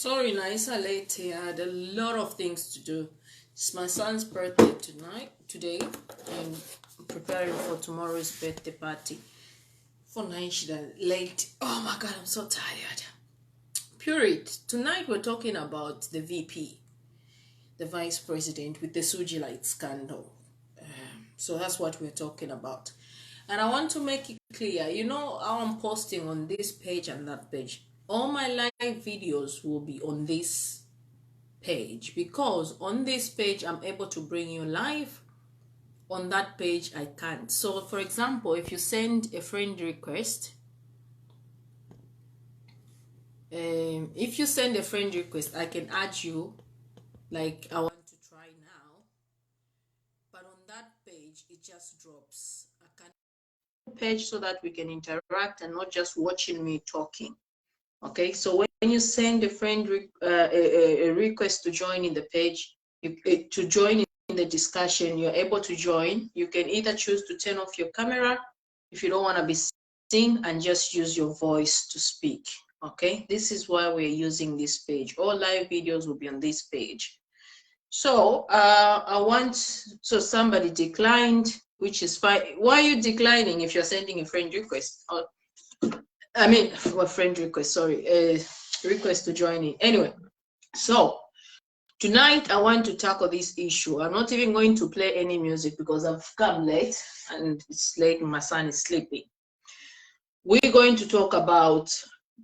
Sorry, Naisa late. I had a lot of things to do. It's my son's birthday today, and I'm preparing for tomorrow's birthday party. For Naisha late. Oh my God, I'm so tired. Purit, tonight we're talking about the VP, the Vice President with the Sujilite scandal. So that's what we're talking about. And I want to make it clear, you know how I'm posting on this page and that page. All my live videos will be on this page because on this page I'm able to bring you live. On that page I can't. So for example, if you send a friend request, I can add you, like I want to try now, but on that page it just drops. I can't page so that we can interact and not just watching me talking. Okay, so when you send a friend a request to join in the page, to join in the discussion, you're able to join. You can either choose to turn off your camera if you don't want to be seen and just use your voice to speak. Okay, this is why we're using this page. All live videos will be on this page. So somebody declined, which is fine. Why are you declining if you're sending a friend request? I mean, a friend request, sorry, a request to join in. Anyway, so tonight I want to tackle this issue. I'm not even going to play any music because I've come late and it's late and my son is sleeping. We're going to talk about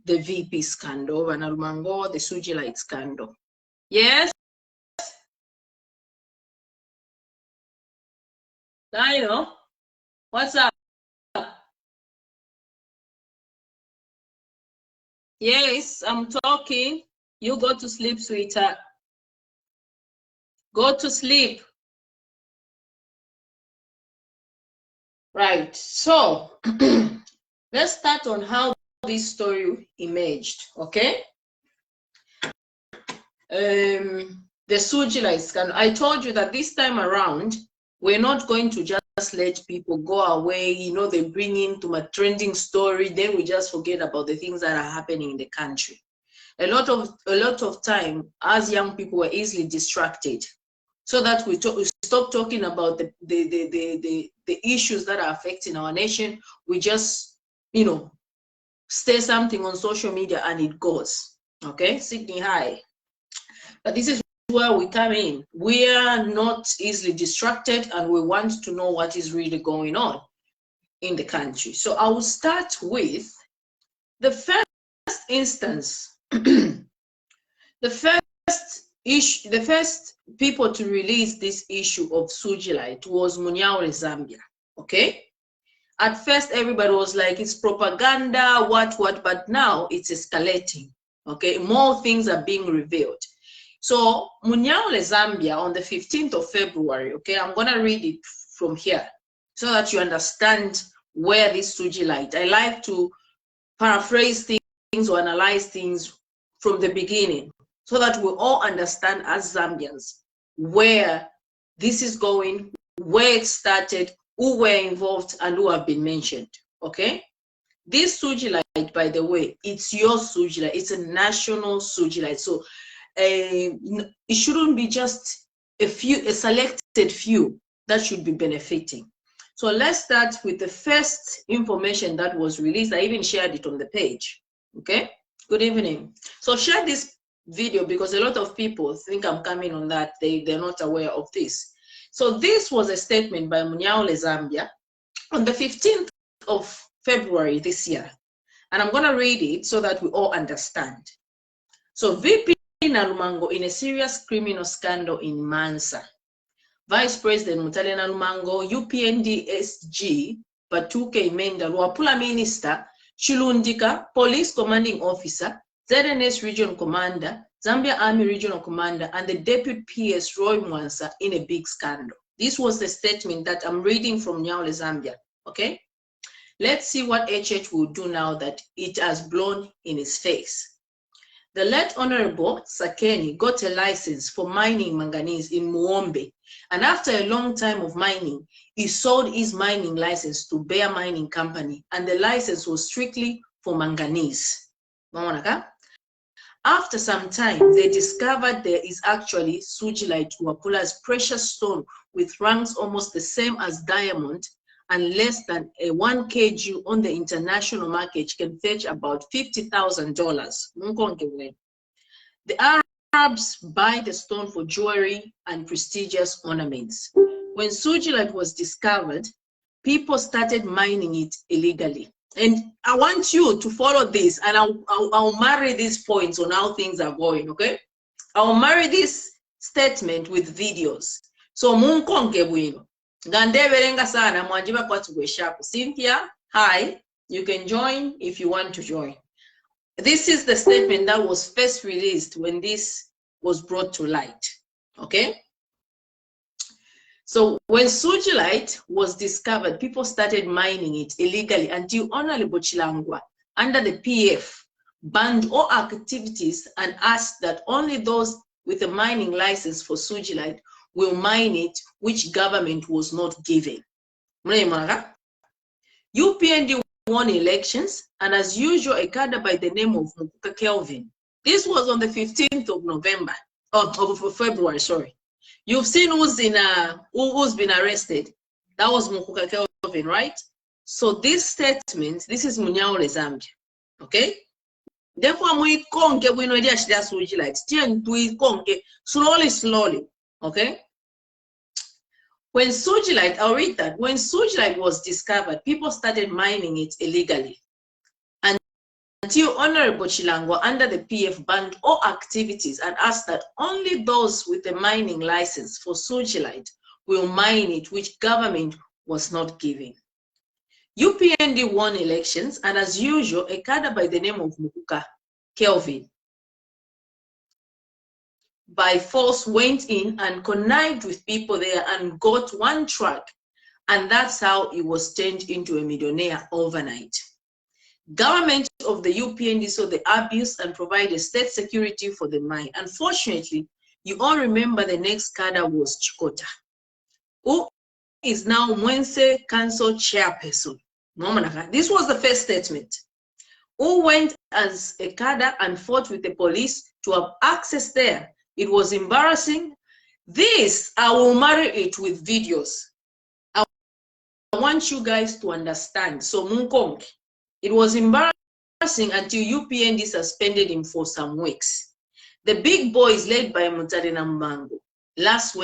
the VP scandal, Vanalumango, the Sujilite scandal. Yes? Dino, what's up? Yes, I'm talking. You go to sleep, sweetheart. Go to sleep. Right, so let's start on how this story emerged, okay? The Sujilite scandal. I told you that this time around, we're not going to just let people go away. You know, they bring into my trending story, then we just forget about the things that are happening in the country. A lot of time, as young people, were easily distracted, so that we stop talking about the issues that are affecting our nation. We just, you know, say something on social media and it goes. Okay, Sydney, hi. But this is where we come in. We are not easily distracted and we want to know what is really going on in the country. So I will start with the first instance. The first people to release this issue of Sujilite was Munyaule, Zambia. Okay? At first, everybody was like, it's propaganda, what, but now it's escalating. Okay? More things are being revealed. So, Munyaule, Zambia, on the 15th of February, okay, I'm going to read it from here so that you understand where this Sujilite. I like to paraphrase things or analyze things from the beginning so that we all understand as Zambians where this is going, where it started, who were involved, and who have been mentioned. Okay? This Sujilite, by the way, it's your Sujilite. It's a national Sujilite. So it shouldn't be just a selected few that should be benefiting. So let's start with the first information that was released. I even shared it on the page. Okay? Good evening. So share this video because a lot of people think I'm coming on that. They're not aware of this. So this was a statement by Munyaule, Zambia on the 15th of February this year. And I'm going to read it so that we all understand. So VP Nalumango in a serious criminal scandal in Mansa. Vice President Mutale Nalumango, UPND-SG, Patuke Imenda, Luapula Minister, Chilundika, Police Commanding Officer, ZNS Region Commander, Zambia Army Regional Commander, and the Deputy PS Roy Mwansa in a big scandal. This was the statement that I'm reading from Nyaule, Zambia. Okay? Let's see what HH will do now that it has blown in his face. The late Honorable Sakeni got a license for mining manganese in Muombe, and after a long time of mining, he sold his mining license to Bear Mining Company, and the license was strictly for manganese. After some time, they discovered there is actually Sujilite, Wapula's precious stone with ranks almost the same as diamond and less than a 1 kg on the international market can fetch about $50,000. The Arabs buy the stone for jewelry and prestigious ornaments. When Sujilite was discovered, people started mining it illegally. And I want you to follow this, and I'll marry these points on how things are going, okay? I'll marry this statement with videos. So munkonke bwino. Gandeberenga sana mwanjiba kwatu gweshapo. Cynthia, hi. You can join if you want to join. This is the statement that was first released when this was brought to light, okay? So when Sujilite was discovered, people started mining it illegally until Honorable Chilangwa, under the PF, banned all activities and asked that only those with a mining license for Sujilite will mine it, which government was not giving. UPND won elections, and as usual, a cadre by the name of Mukuka Kelvin. This was on the 15th of November, of February, sorry. You've seen who's been arrested. That was Mukuka Kelvin, right? So this statement, this is Munyaule Zambia, okay? Therefore, we conke we know that's Sujilite. Slowly, okay? When Sujilite, I'll read that. When Sujilite was discovered, people started mining it illegally. Until Honorable Chilangwa, under the PF, banned all activities and asked that only those with a mining license for Sujilite will mine it, which government was not giving. UPND won elections, and as usual, a cadre by the name of Mukuka Kelvin by force went in and connived with people there and got one truck, and that's how it was turned into a millionaire overnight. Government of the UPND saw the abuse and provided state security for the mine. Unfortunately, you all remember the next cadre was Chikota, who is now Mwense Council chairperson. This was the first statement. Who went as a cadre and fought with the police to have access there. It was embarrassing. This, I will marry it with videos. I want you guys to understand. So Munkong, it was embarrassing until UPND suspended him for some weeks. The big boys led by Mutare Nambango last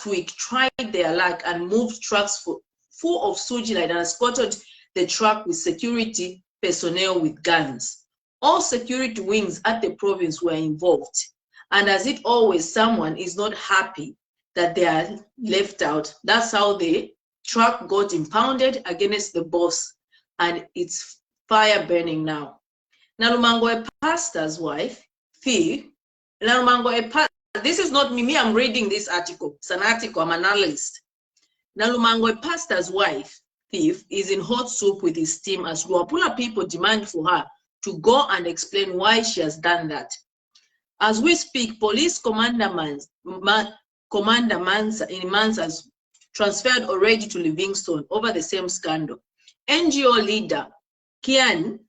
week tried their luck and moved trucks full of Sujilite and escorted the truck with security personnel with guns. All security wings at the province were involved. And as it always, someone is not happy that they are left out. That's how the truck got impounded against the boss, and it's fire burning now. Nalumango, a pastor's wife, Fee, this is not me, I'm reading this article. It's an article, I'm an analyst. Nalumango, a pastor's wife, Thief, is in hot soup with his team as Luapula people demand for her to go and explain why she has done that. As we speak, Police Commander Mansa has transferred already to Livingstone over the same scandal. NGO leader Kian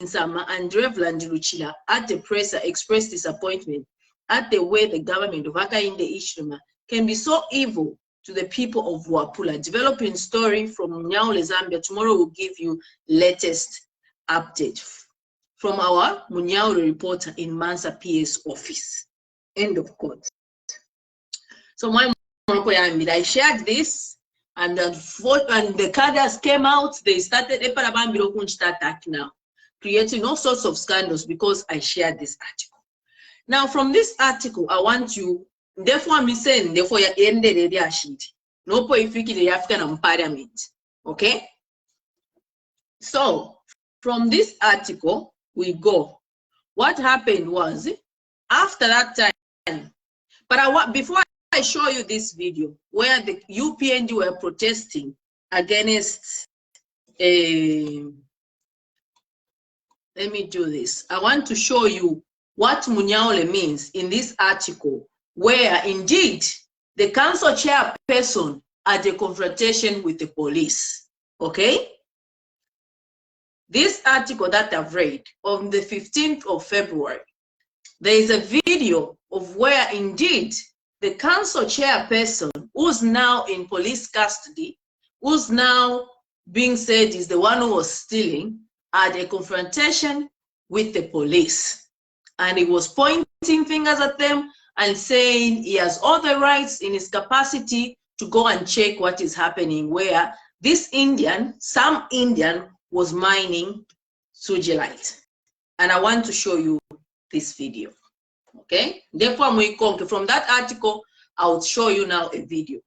Insama and Reverend Luchila at the presser expressed disappointment at the way the government of Hakainde Ishrima can be so evil to the people of Wapula. Developing story from Munyaule Zambia. Tomorrow we'll give you latest update from our Munyaule reporter in Mansa PS office. End of quote. So I shared this, and the cadres came out. They started attack now, creating all sorts of scandals because I shared this article. Now, from this article, I want you, therefore I'm saying, therefore you ended the sheet. No point the African Parliament. Okay? So, from this article, we go. What happened was, after that time, but before I show you this video where the UPND were protesting against let me do this. I want to show you what Munyaule means in this article, where indeed the council chairperson had a confrontation with the police. Okay? This article that I've read on the 15th of February, there is a video of where indeed the council chairperson, who's now in police custody, who's now being said is the one who was stealing, had a confrontation with the police. And he was pointing fingers at them and saying he has all the rights in his capacity to go and check what is happening, where this Indian, some Indian, was mining Sujilite. And I want to show you this video. Okay? Therefore, from that article, I will show you now a video.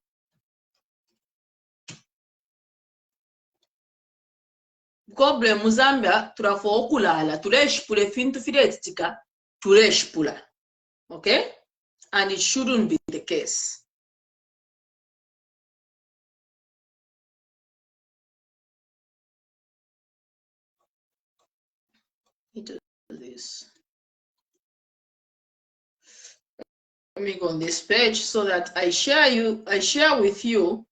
Problem Muzambia turafo okulala tureshpule fintu fidetika tureshpula. Okay? And it shouldn't be the case. Let me do this. Let me go on this page so that I share with you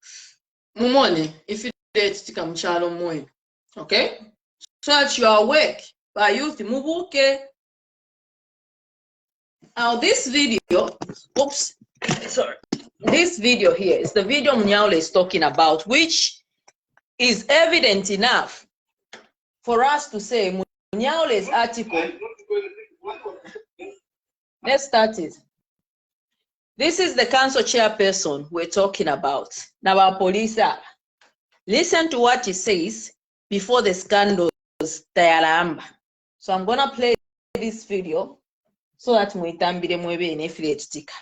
mumone if you detika mchalo mwe. Okay? So that you are awake by youth mubuke. Now this video, oops, sorry. This video here is the video Munyaule is talking about, which is evident enough for us to say Munyaule's article. Let's start it. This is the council chairperson we're talking about. Now our police are. Listen to what he says before the scandals tayalamba. So I'm gonna play this video so that muitambire mwebe in affiliate sticker.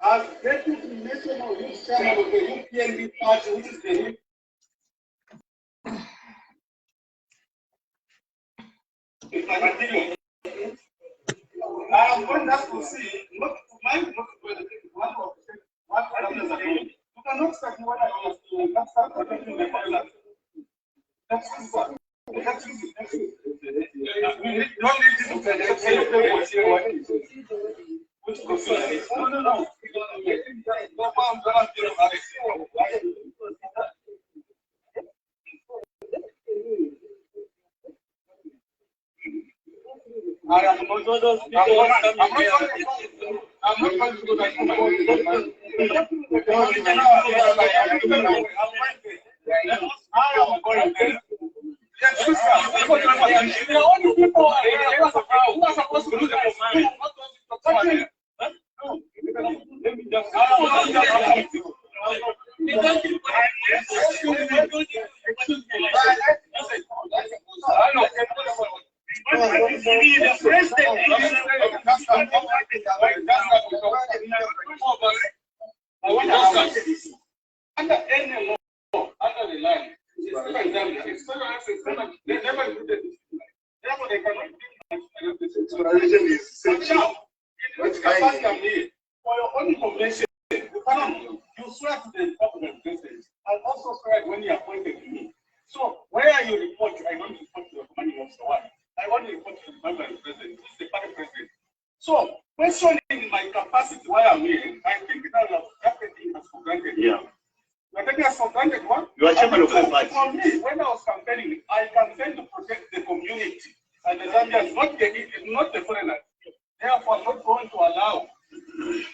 As deputy national youth chairman of the UPNB party, which is the I am going us to see, not to mind, not to what others are doing. You cannot start what I was doing, not start protecting the violence. That's easy. That's easy. We don't need to say which goes no. I am not going to go the only people who are supposed to do the let me just under any law, under the line, they never do that. Therefore, they cannot for your own information, you swear to the government president and also swear when you appointed me. So where you report, I don't report to the commanding officer one. I want to report to the member president, who's the party president. So questioning my capacity why I'm here, I think that everything is for granted. Yeah. You're taking us for granted what? You are chairman of the party. For me, when I was campaigning, I campaigned to protect the community and the Zambians, not the foreigners. Therefore, I'm not going to allow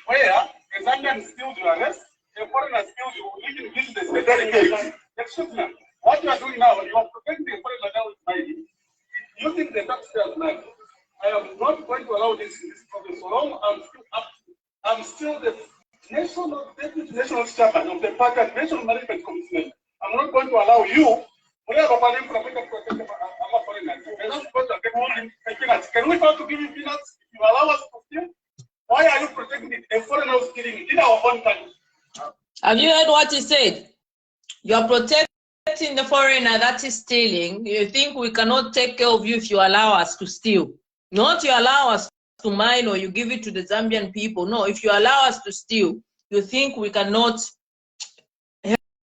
where a Zambian steals your arrest, a foreigner steals you, even visit the state. Excuse me. What you are doing now, you are protecting the foreigner now with money. Using the taxpayers' money. I am not going to allow this problem. So long I'm still the deputy national chairman of the party and national management committee. I'm not going to allow you. Can we try to give you peanuts? If you allow us to steal? Why are you protecting a foreigner stealing in our own country? Have you heard what he said? You're protecting the foreigner that is stealing. You think we cannot take care of you if you allow us to steal? Not you allow us to mine or you give it to the Zambian people. No, if you allow us to steal, you think we cannot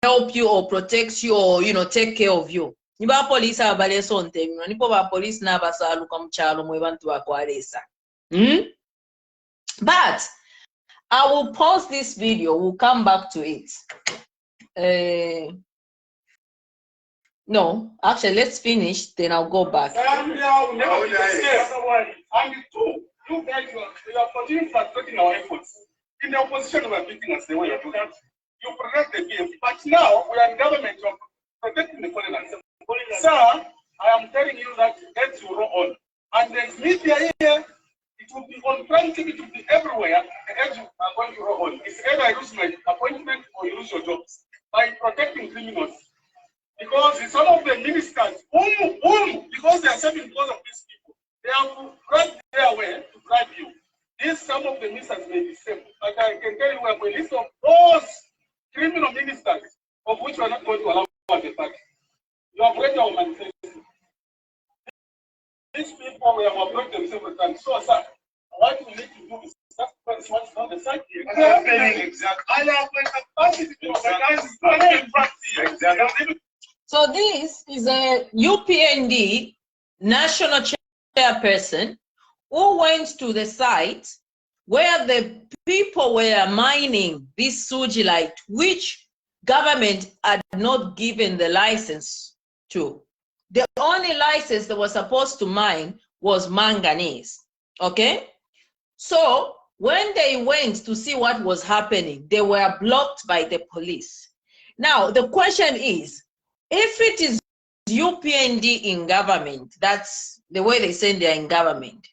help you or protect you or, take care of you. Niba police abale sonte, nipo ba police na basalu kamchalo mwebantu wakwalesa. But I will pause this video. We'll come back to it. No, actually, let's finish, then I'll go back. Zambia will never be the same. And two, you guys, you are continuing frustrating our efforts. In the opposition, we are beating us the way you do that. You protect the game, but now we are in government, you are protecting the foreigners. Sir, I am telling you that heads will roll on. And the media here, it will be on prime TV, it will be everywhere. The heads are going to roll on. It's either I lose my appointment or you lose your jobs by protecting criminals. Because some of the ministers, because they are serving because of these people, they have right their way to bribe you. Some of the ministers may be same, but I can tell you we have a list of those criminal ministers of which we are not going to allow the party. You have read our manifesto. These people we have approached them several times. So, sir, what we need to do is just what's on the side here. Exactly. So this is a UPND national chairperson who went to the site where the people were mining this Sujilite, which government had not given the license to. The only license they were supposed to mine was manganese, okay? So when they went to see what was happening, they were blocked by the police. Now, the question is, if it is UPND in government, that's the way they say they are in government,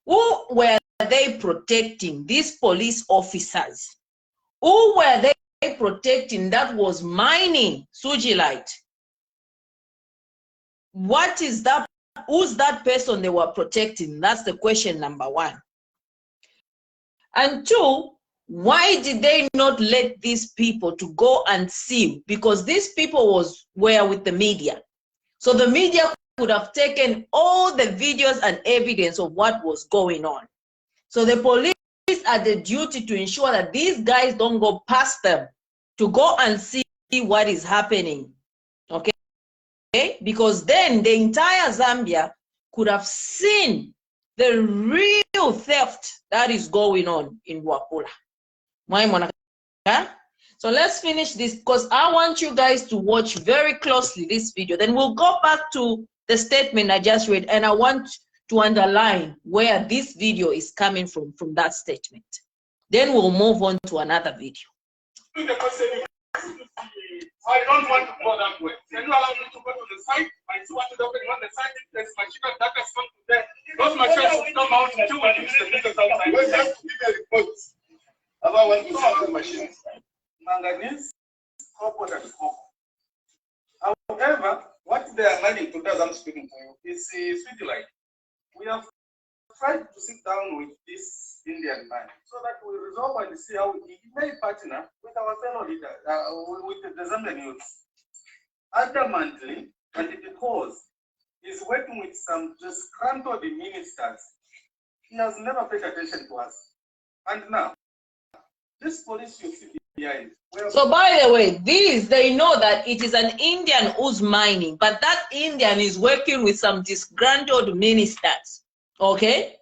who were they protecting, these police officers? Who were they protecting that was mining Sujilite? What is that? Who's that person they were protecting? That's the question number one. And two, why did they not let these people to go and see? Because these people were with the media. So the media could have taken all the videos and evidence of what was going on. So the police had the duty to ensure that these guys don't go past them to go and see what is happening. Okay? Because then the entire Zambia could have seen the real theft that is going on in Luapula. So let's finish this because I want you guys to watch very closely this video. Then we'll go back to the statement I just read, and I want to underline where this video is coming from that statement. Then we'll move on to another video. I don't want to go that way. Can you allow me to go to the site? I see what is happening on the site. If there's machine that has come to there, those machines will come out until we use the meters outside. We have to give a report about when we sell the machines. Manganese, copper, and copper. However, what they are learning today, as I'm speaking to you, is Sujilite. We have tried to sit down with this Indian man so that we resolve and see how we may partner with our fellow leader, with the Zambian youths. Adamantly, and because he's working with some disgruntled ministers, he has never paid attention to us. And now, this police you see behind. So by the way, they know that it is an Indian who's mining, but that Indian is working with some disgruntled ministers. Okay?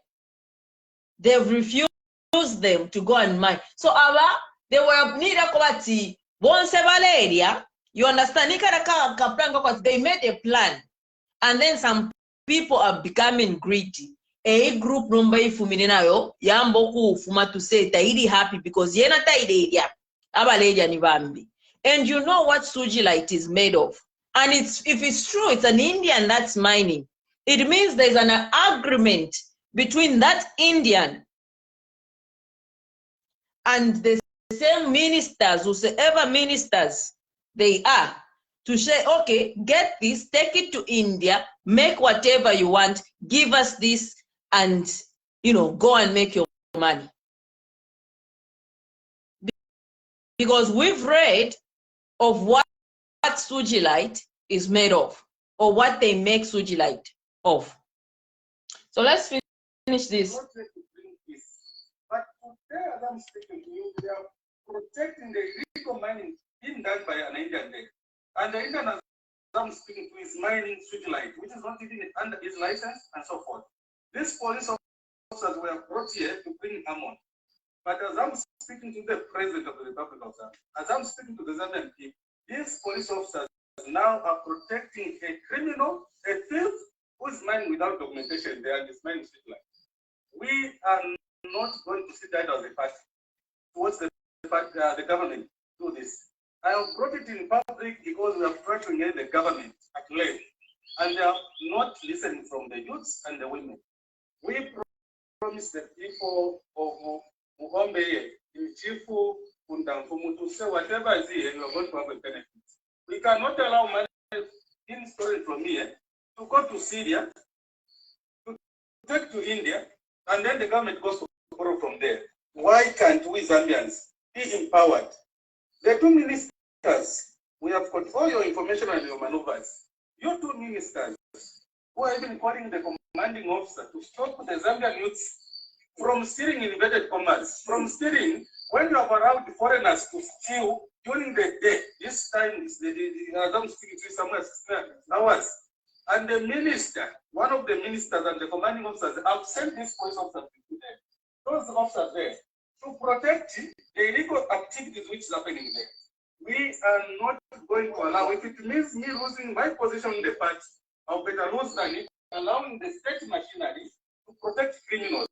They've refused them to go and mine. So they were needed to area. You understand? They made a plan. And then some people are becoming greedy. A group number ifuminayo yamboku fuma to say taidi happy because yena taide area. And you know what Sujilite is made of. And if it's true, it's an Indian that's mining. It means there's an agreement between that Indian and the same ministers, whosoever ministers they are, to say, okay, get this, take it to India, make whatever you want, give us this, and, go and make your money. Because we've read of what Sujilite is made of, or what they make Sujilite of. So let's finish this. But today, as I'm speaking to you, they are protecting the illegal mining being done by an Indian day. And the Indian, as I'm speaking to, is mining Sujilite, which is not even under his license and so forth. These police officers were brought here to bring harmony. But as I'm speaking to the President of the Republic of Zambia, as I'm speaking to the Zambian people, these police officers now are protecting a criminal, a thief, who's mine without documentation there and is mine is like. We are not going to sit down as a party towards the government do this. I have brought it in public because we have tried to engage the government at length, and they are not listening from the youths and the women. We promise the people of Muhombe, in Chifu, Kundamfumu, to say whatever is here, you are going to have a benefit. We cannot allow money in stolen from here to go to Syria, to take to India, and then the government goes to borrow from there. Why can't we Zambians be empowered? The two ministers, we have got all your information and your maneuvers. Your two ministers, who are even calling the commanding officer to stop the Zambian youths from stealing in inverted commas, from stealing when you have allowed the foreigners to steal during the day. This time is the Adam stealing somewhere hours. And the minister, one of the ministers and the commanding officers have sent these police officers to them. Those officers there to protect the illegal activities which is happening there. We are not going to allow, if it means me losing my position in the party, I'll better lose than it, allowing the state machinery to protect criminals.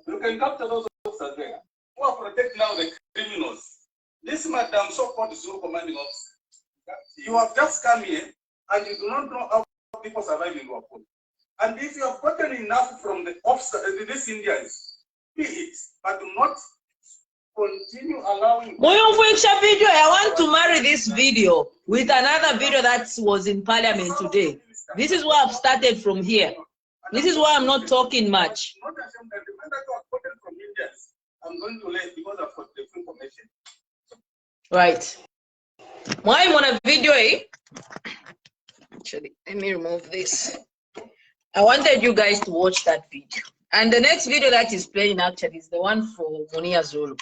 You can capture those officers there who are protecting now the criminals. This madam so-called Zulu commanding officer, you have just come here and you do not know how people survive in Wapun. And if you have gotten enough from the officer, these Indians, be it, but do not continue allowing. Video. I want to marry this video with another video that was in Parliament today. This is why I've started from here. This is why I'm not talking much. Not ashamed that the man that I've gotten from Indians, I'm going to let because I've got the information. Right. Why I'm on a video, eh? Actually, let me remove this. I wanted you guys to watch that video. And the next video that is playing actually is the one for Munia Zulu.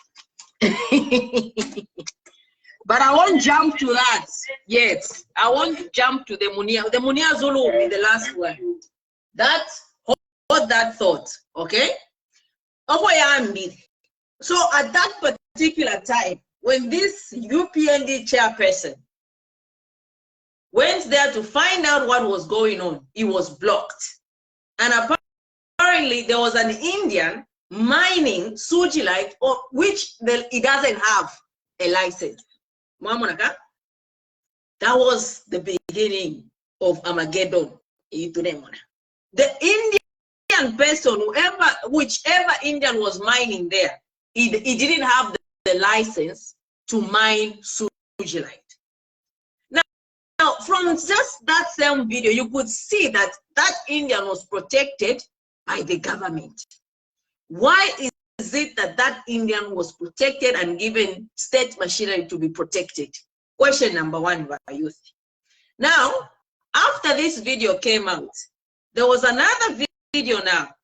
But I won't jump to that yet. I won't jump to the Munia. The Munia Zulu will be the last one. That, hold that thought, okay? So at that particular time, when this UPND chairperson went there to find out what was going on, he was blocked. And apparently there was an Indian mining Sujilite, which he doesn't have a license. That was the beginning of Armageddon. The Indian person, whichever Indian was mining there, he didn't have the license to mine Sujilite. Now, from just that same video, you could see that that Indian was protected by the government. Why is it that that Indian was protected and given state machinery to be protected? Question number one by youth. Now, after this video came out, there was another video now.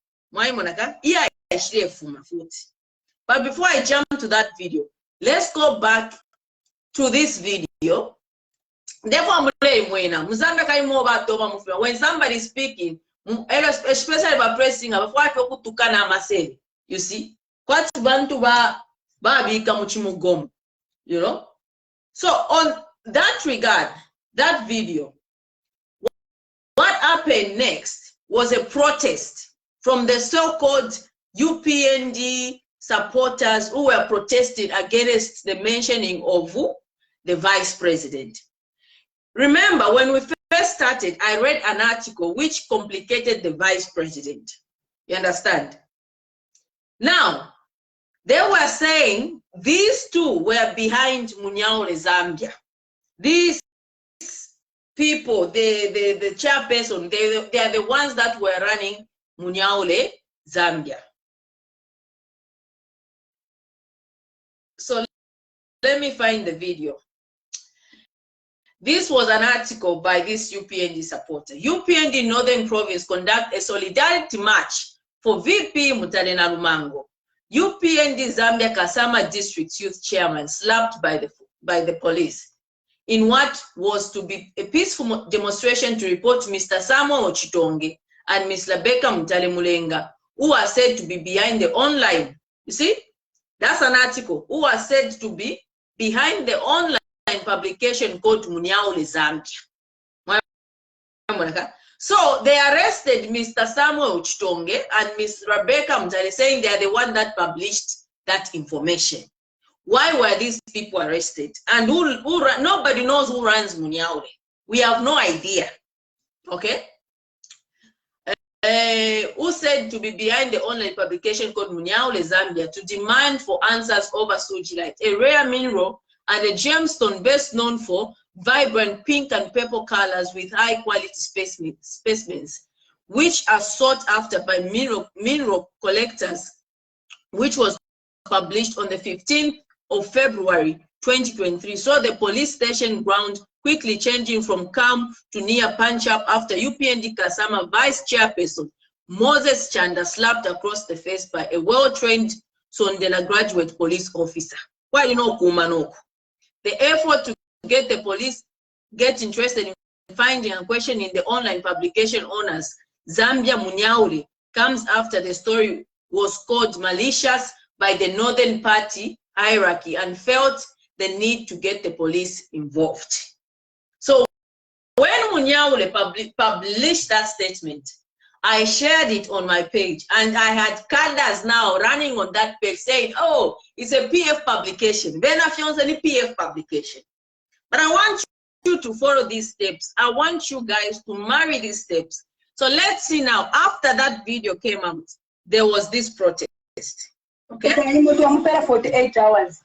But before I jump to that video, let's go back to this video. When somebody is speaking, especially by pressing, you see, you know. So on that regard, that video, what happened next was a protest from the so-called UPND supporters who were protesting against the mentioning of the vice president. Remember, when we first started, I read an article which complicated the vice president. You understand? Now, they were saying these two were behind Munyaule Zambia. These people, the chairperson, they are the ones that were running Munyaule Zambia. So let me find the video. This was an article by this UPND supporter. UPND Northern Province conduct a solidarity march for VP Mutalena Lumango. UPND Zambia Kasama District Youth Chairman slapped by the police in what was to be a peaceful demonstration to report Mr. Samuel Ochitonge and Ms. Rebecca Mutale Mulenga, who are said to be behind the online. You see, that's an article. Who are said to be behind the online publication called Munyaule Zambia. So they arrested Mr. Samuel Chitonge and Ms. Rebecca Mtale, saying they are the one that published that information. Why were these people arrested? And nobody knows who runs Munyaule. We have no idea. Okay? Who said to be behind the online publication called Munyaule Zambia to demand for answers over Sujilite, a rare mineral and a gemstone best known for vibrant pink and purple colors with high quality specimens, which are sought after by mineral collectors, which was published on the 15th of February 2023. So the police station ground quickly changing from calm to near punch-up after UPND Kasama Vice Chairperson Moses Chanda slapped across the face by a well-trained Sondela graduate police officer. Why you know Kumanoko? The effort to get the police get interested in finding and questioning the online publication owners, Zambia Munyaule, comes after the story was called malicious by the Northern Party hierarchy and felt the need to get the police involved. So when Munyaule published that statement, I shared it on my page, and I had cadres now running on that page saying, oh, it's a PF publication. Then I found any PF publication. But I want you to follow these steps. I want you guys to marry these steps. So let's see now, after that video came out, there was this protest. Okay? 48 hours.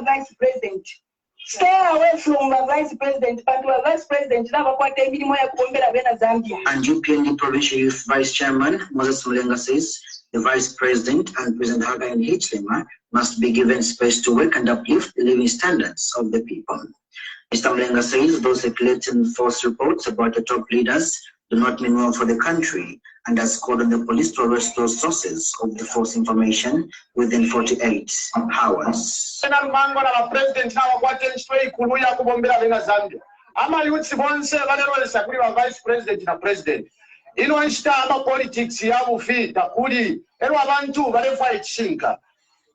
Vice President. Stay away from the Vice President, but the Vice President and UPND Provincial Youth Vice Chairman Moses Mulenga says the Vice President and President Haga and Hichilema must be given space to work and uplift the living standards of the people. Mr. Mulenga says those circulating false reports about the top leaders do not mean well for the country, and has called on the police to arrest those sources of the false information within 48 hours. Vice President na President. Ino nshitama politics ya bufita kuli ero abantu balefa ichinga.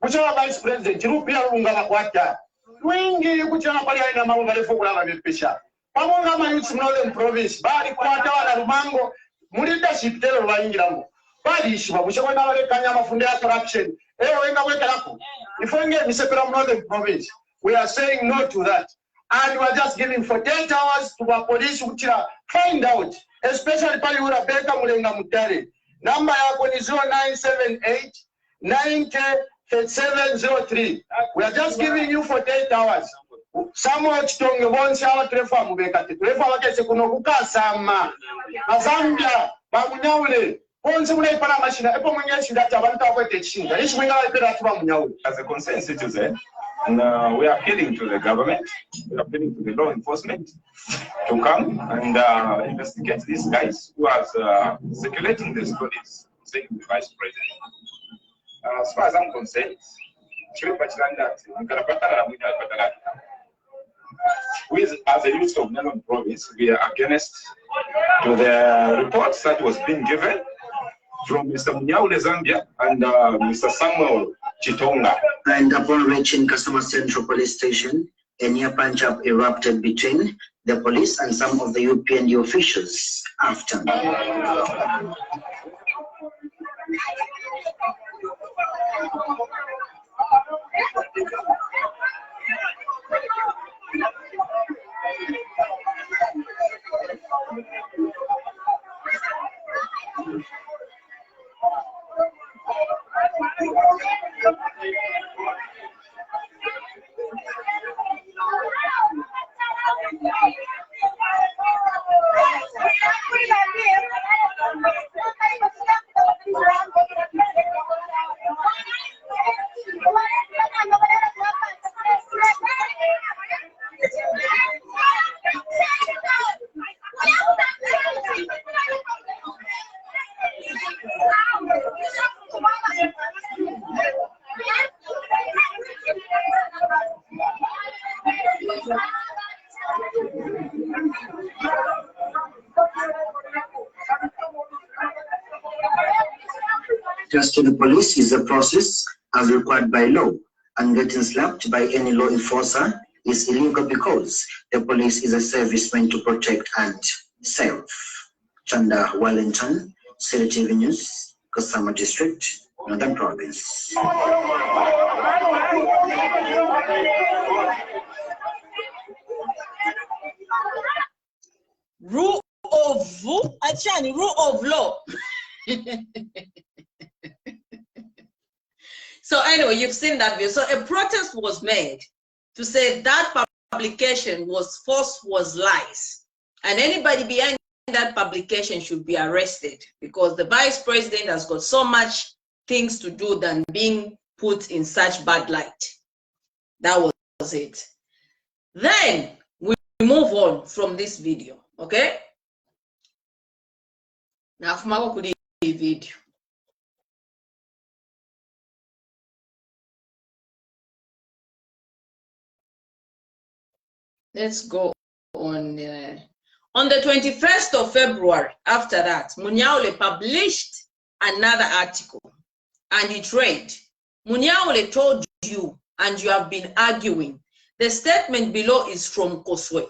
Mucho Vice President rupia lunga bakwata. Wingi kuchana pali aina mambo balefa kulala bepesha. Pamoja ama youth Northern Province bali kwata wana Rumango leadership telo lwayingiramo bali ishiba mushobora n'abarekanya amafunde ya corruption wenga wekalako ifenge misepera mu Northern Province. We are saying no to that, and we are just giving 48 hours to the police to find out, especially pali Rebecca Mulenga Mutare. Number yako ni 0978 90 3703. We are just giving you 48 hours. Samuel Chitonge bonse abatrefa mubekate trefa bakese kuno kukasama Zambia bamunyaule bonse mule para machine epo munyashi data abantu akwete chinga ishi mwinga ipera tuba munyaule. As a concerned citizen, and we are appealing to the government, we are appealing to the law enforcement to come and investigate these guys who are circulating the stories saying the Vice President. As far as I'm concerned, we as a youth of Nelon Province, we are against to the reports that was being given from Mr. Munyaule Zambia and Mr. Samuel Chitonga. And upon reaching Kasama Central Police Station, a near punch-up erupted between the police and some of the UPND officials after. Trust to the police is a process as required by law, and getting slapped by any law enforcer is illegal because the police is a service meant to protect and serve. Chanda Wellington, City TV News, Kasama District, Northern Province. Rule of law. So anyway, you've seen that video. So a protest was made to say that publication was false, was lies. And anybody behind that publication should be arrested because the vice president has got so much things to do than being put in such bad light. That was it. Then we move on from this video, okay? Now, the video. Let's go on the 21st of February. After that, Munyaule published another article, and it read, Munyaule told you, and you have been arguing. The statement below is from Koswe.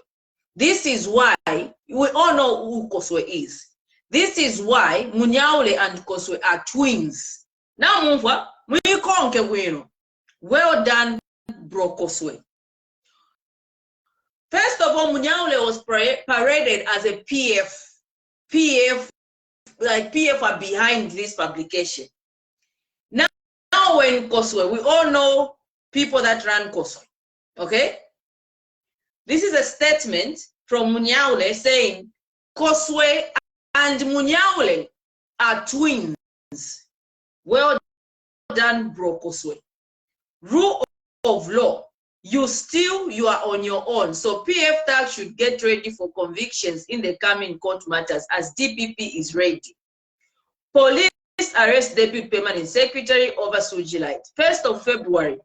This is why we all know who Koswe is. This is why Munyaule and Koswe are twins. Now, Mumfa, well done, bro Koswe. First of all, Munyaule was paraded as a PF are behind this publication. Now when Koswe, we all know people that run Koswe, okay? This is a statement from Munyaule saying Koswe and Munyaule are twins. Well done, bro Koswe. Rule of law. You are on your own. So PF TAG should get ready for convictions in the coming court matters as DPP is ready. Police arrest Deputy Permanent Secretary over Sujilite. 21st of February.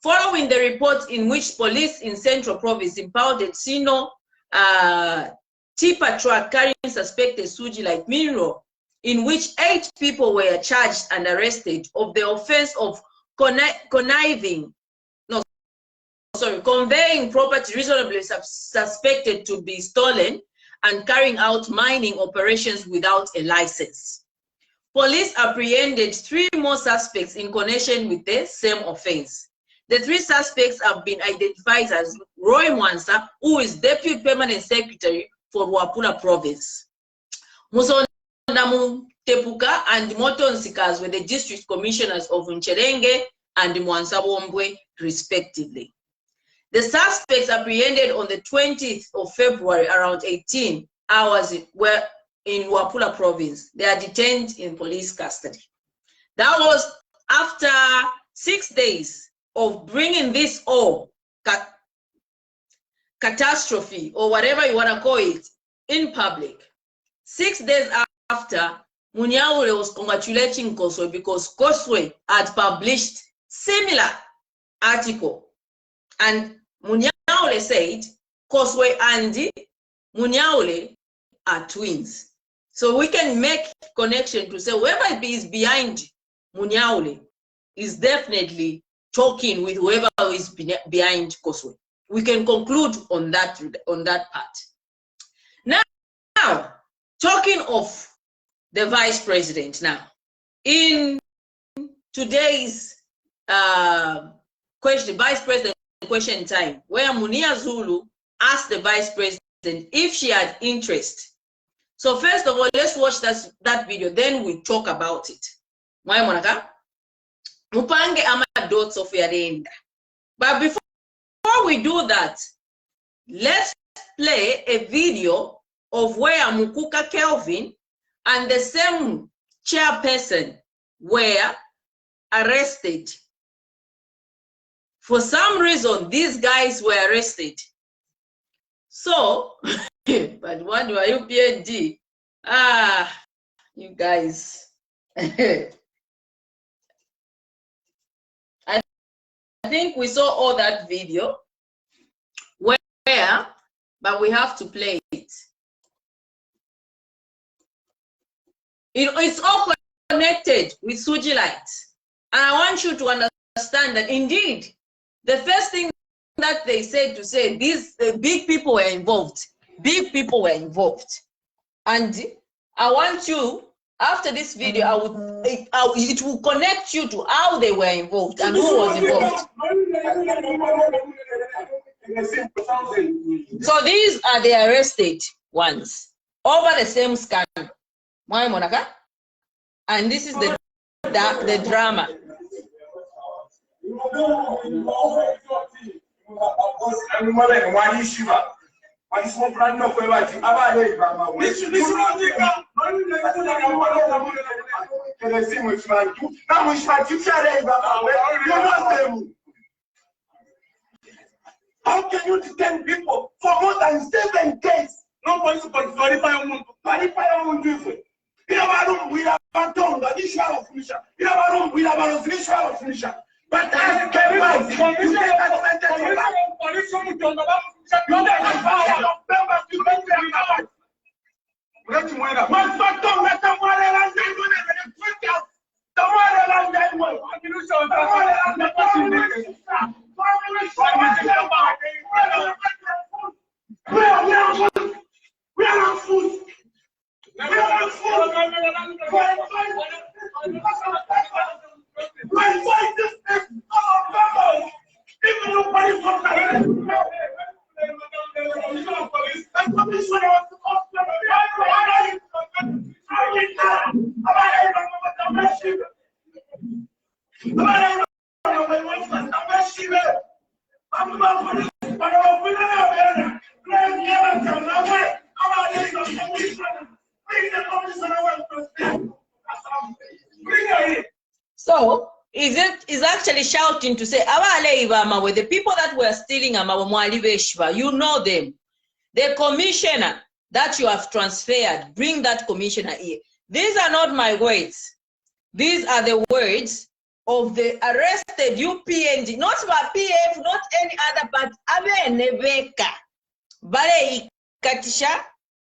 Following the report in which police in Central Province impounded Sino tipper truck carrying suspected Sujilite mineral, in which 8 people were charged and arrested of the offense of conveying property reasonably suspected to be stolen and carrying out mining operations without a license. Police apprehended 3 more suspects in connection with the same offense. The 3 suspects have been identified as Roy Mwansa, who is Deputy Permanent Secretary for Wapula Province. Musondamu Tepuka and Moton Sikas were the district commissioners of Ncherenge and Mwansa Wombwe, respectively. The suspects apprehended on the 20th of February around 18 hours were in Wapula Province. They are detained in police custody. That was after 6 days of bringing this catastrophe or whatever you want to call it in public. 6 days after, Munyaule was congratulating Koswe because Koswe had published similar article. And Munyaule said, Koswe and Munyaule are twins. So we can make connection to say whoever is behind Munyaule is definitely talking with whoever is behind Koswe. We can conclude on that part. Now, talking of the vice president now, in today's vice president question time, where Munia Zulu asked the vice president if she had interest. So first of all, let's watch that video, then we talk about it. Mupange ama dots of yadenda. But before we do that, let's play a video of where Mukuka Kelvin and the same chairperson were arrested. For some reason, these guys were arrested. So, but what do you PhD? You guys. I think we saw all that video where, but we have to play it. It's awkward connected with Sujilite. And I want you to understand that indeed, the first thing that they said to say, these big people were involved. Big people were involved. And I want you, after this video, it will connect you to how they were involved and who was involved. So these are the arrested ones over the same scandal. And this is the drama. How can you detain people for more than 7 days? No police can verify on you. We have a tongue, the issue of Felicia. We have a room, we have a Felicia of Felicia. But as Kevin, you take advantage of that. So is actually shouting to say, with the people that were stealing, you know them. The commissioner that you have transferred, bring that commissioner here. These are not my words. These are the words of the arrested UPNG, not PF, not any other, but Abe Nebeka. Bale Katisha,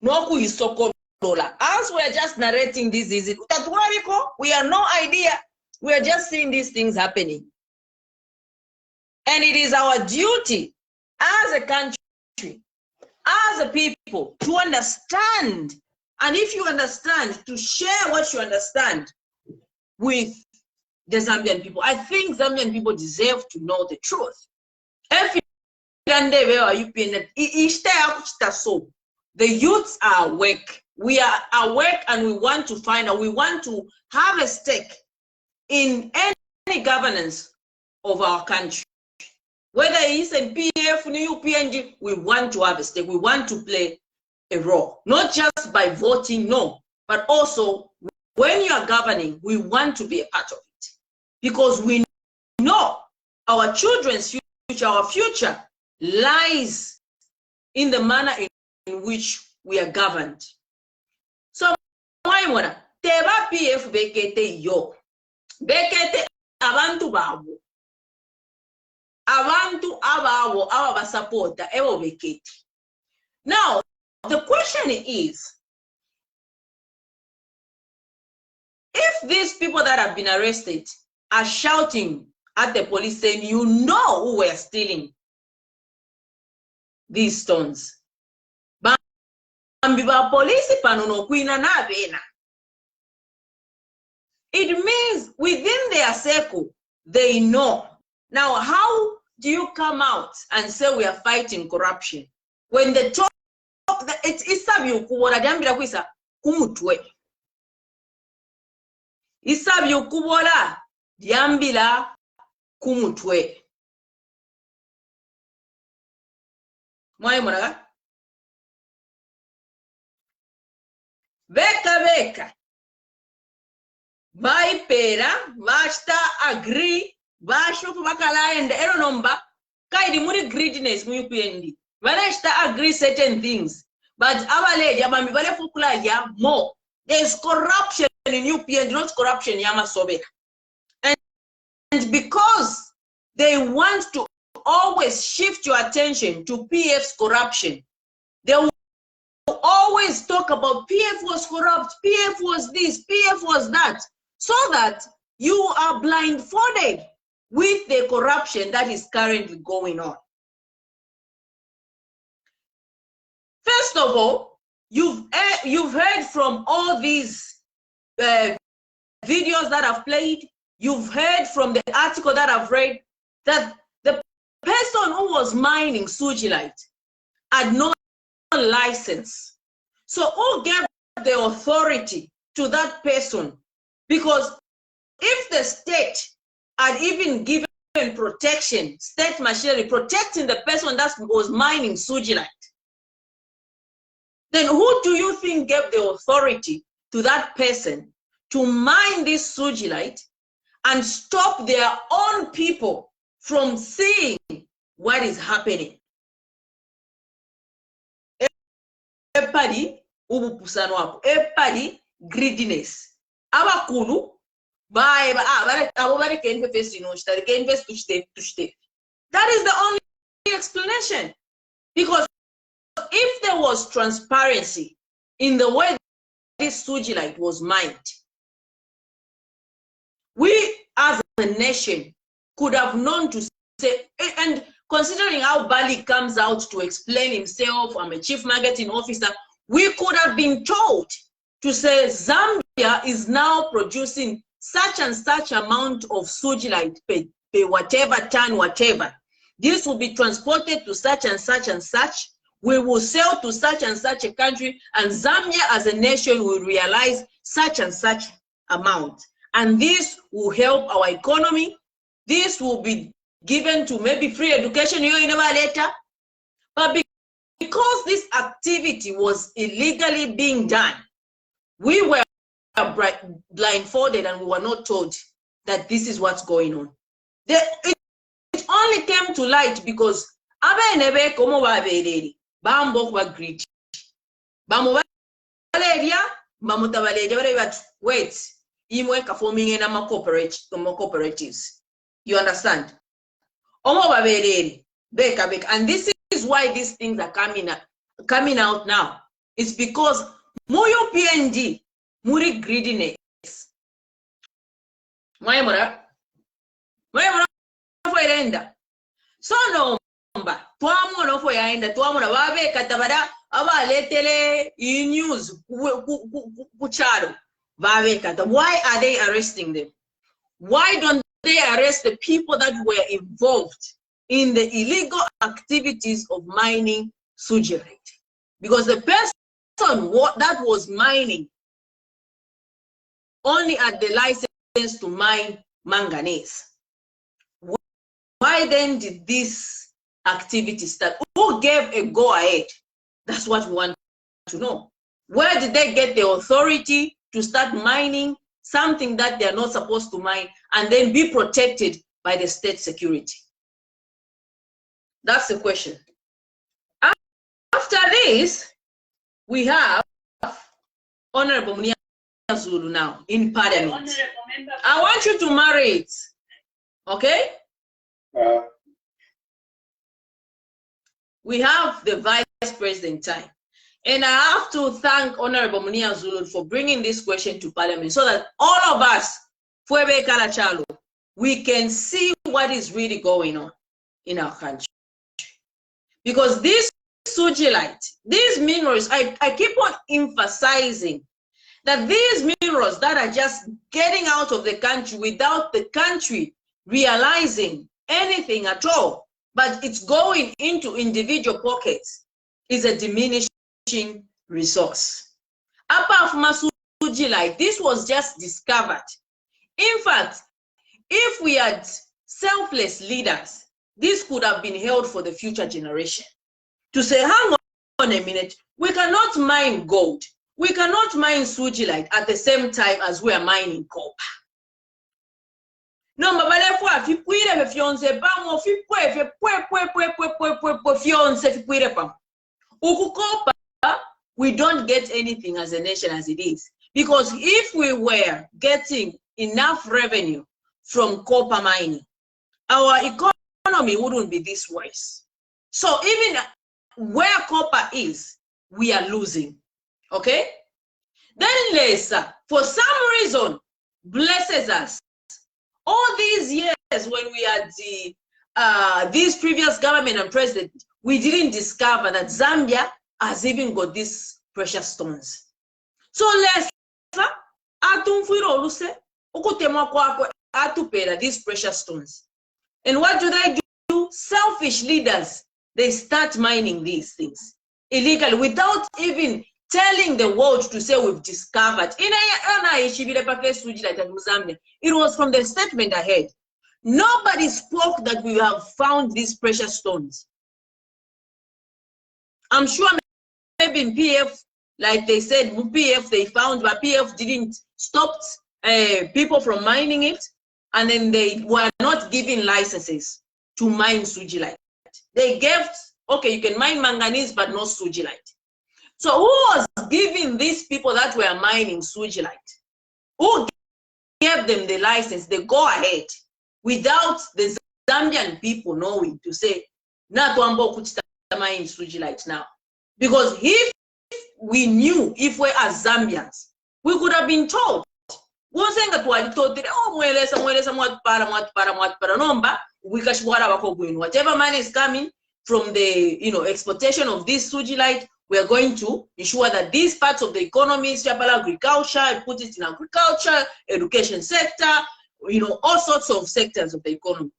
Noku Isokolola. As we are just narrating this, we have no idea. We are just seeing these things happening. And it is our duty as a country, as a people, to understand. And if you understand, to share what you understand with the Zambian people. I think Zambian people deserve to know the truth. The youths are awake. We are awake and we want to find out, we want to have a stake in any governance of our country. Whether it's in PF, UPNG, we want to have a stake. We want to play a role, not just by voting, no, but also when you are governing, we want to be a part of it. Because we know our children's future, our future lies in the manner in which we are governed. So, teba PF bekete yo. Bekete abantu babo. Abantu ababo abasupporta ewo bekete. Now, the question is, if these people that have been arrested are shouting at the police saying, you know who were stealing these stones. It means within their circle, they know. Now, how do you come out and say we are fighting corruption when the top, it's Isabyu kumutwe. Isabyu kubola yambila kumutwe. Mwaimona? Beka. Baipera, basta agree, bashofu bakala and eronomba, kaidi muri greediness mu UPND. Banashta agree certain things. But our lady, Abambale Fukula ya more. There's corruption in UPND, not corruption Yamasobe. And because they want to always shift your attention to PF's corruption, they will always talk about PF was corrupt, PF was this, PF was that. so that you are blindfolded with the corruption that is currently going on. First of all, you've heard from all these videos that I've played, you've heard from the article that I've read, that the person who was mining Sujilite had no license. So who gave the authority to that person? Because if the state had even given protection, state machinery protecting the person that was mining Sujilite, then who do you think gave the authority to that person to mine this Sujilite and stop their own people from seeing what is happening? Epadi ubupusano hapo, epadi greediness. Abakulu ba abare can face can face tushte. That is the only explanation. Because if there was transparency in the way this Sujilite was mined, we as a nation could have known to say, and considering how Bali comes out to explain himself, I'm a chief marketing officer, we could have been told to say Zambia is now producing such and such amount of Sujilite per whatever ton, whatever. This will be transported to such and such and such. We will sell to such and such a country, and Zambia as a nation will realize such and such amount. And this will help our economy. This will be given to maybe free education later. But because this activity was illegally being done, we were blindfolded and we were not told that this is what's going on. It only came to light because Bambo wa greedy. Bambo Valeria, Mamuta Valeria, wait, Imweka forming in a cooperatives. You understand? Omo Valeria, Beka. And this is why these things are coming out now. It's because Moyo PNG, Muri greediness. Moyamora so no. Twamona fo yaenda twamona babe katabara abaletele news kucharo babe kata. Why are they arresting them? Why don't they arrest the people that were involved in the illegal activities of mining Sujilite? Because the person that was mining only had the license to mine manganese. Why then did this activity start? Who gave a go ahead? That's what we want to know. Where did they get the authority to start mining something that they're not supposed to mine and then be protected by the state security? That's the question. After this, we have Honorable Munia Zulu now in Parliament. I want you to marry it, okay? We have the Vice President time. And I have to thank Honorable Munia Zulu for bringing this question to Parliament so that all of us, Fuebe Kalachalo, we can see what is really going on in our country. Because this Sujilite, these minerals, I keep on emphasizing that these minerals that are just getting out of the country without the country realizing anything at all, but it's going into individual pockets, is a diminishing resource. Apart from Sujilite, this was just discovered. In fact, if we had selfless leaders, this could have been held for the future generation. To say, hang on a minute, we cannot mine gold, we cannot mine Sujilite at the same time as we are mining copper. No, but if you put it fiance, bang, if you put we don't get anything as a nation as it is. Because if we were getting enough revenue from copper mining, our economy wouldn't be this worse. So even where copper is, we are losing. Okay? Then later, for some reason, blesses us. All these years when we had these previous government and president, we didn't discover that Zambia has even got these precious stones. So let's these precious stones. And what do? Selfish leaders, they start mining these things illegally without even telling the world to say we've discovered. It was from the statement ahead. Nobody spoke that we have found these precious stones. I'm sure maybe in PF, like they said, PF they found, but PF didn't stop people from mining it, and then they were not giving licenses to mine Sujilite. They gave, okay, you can mine manganese, but not Sujilite. So who was giving these people that were mining Sujilite? Who gave them the license? They go ahead without the Zambian people knowing to say, not one mine Sujilite now. Because if we knew, if we are Zambians, we could have been told. Whatever money is coming from the exploitation of this Sujilite, we are going to ensure that these parts of the economy, agriculture, put it in agriculture, education sector, all sorts of sectors of the economy.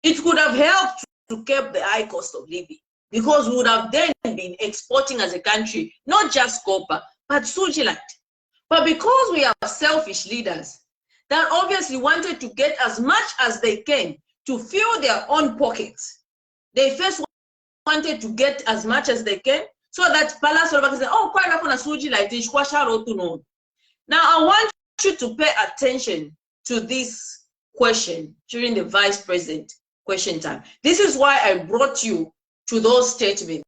It could have helped to keep the high cost of living, because we would have then been exporting as a country, not just copper, but Sujilite. But because we are selfish leaders that obviously wanted to get as much as they can to fill their own pockets, they first wanted to get as much as they can so that Palace can say, oh, quite often a Sujilite is no. Now I want you to pay attention to this question during the Vice President question time. This is why I brought you to those statements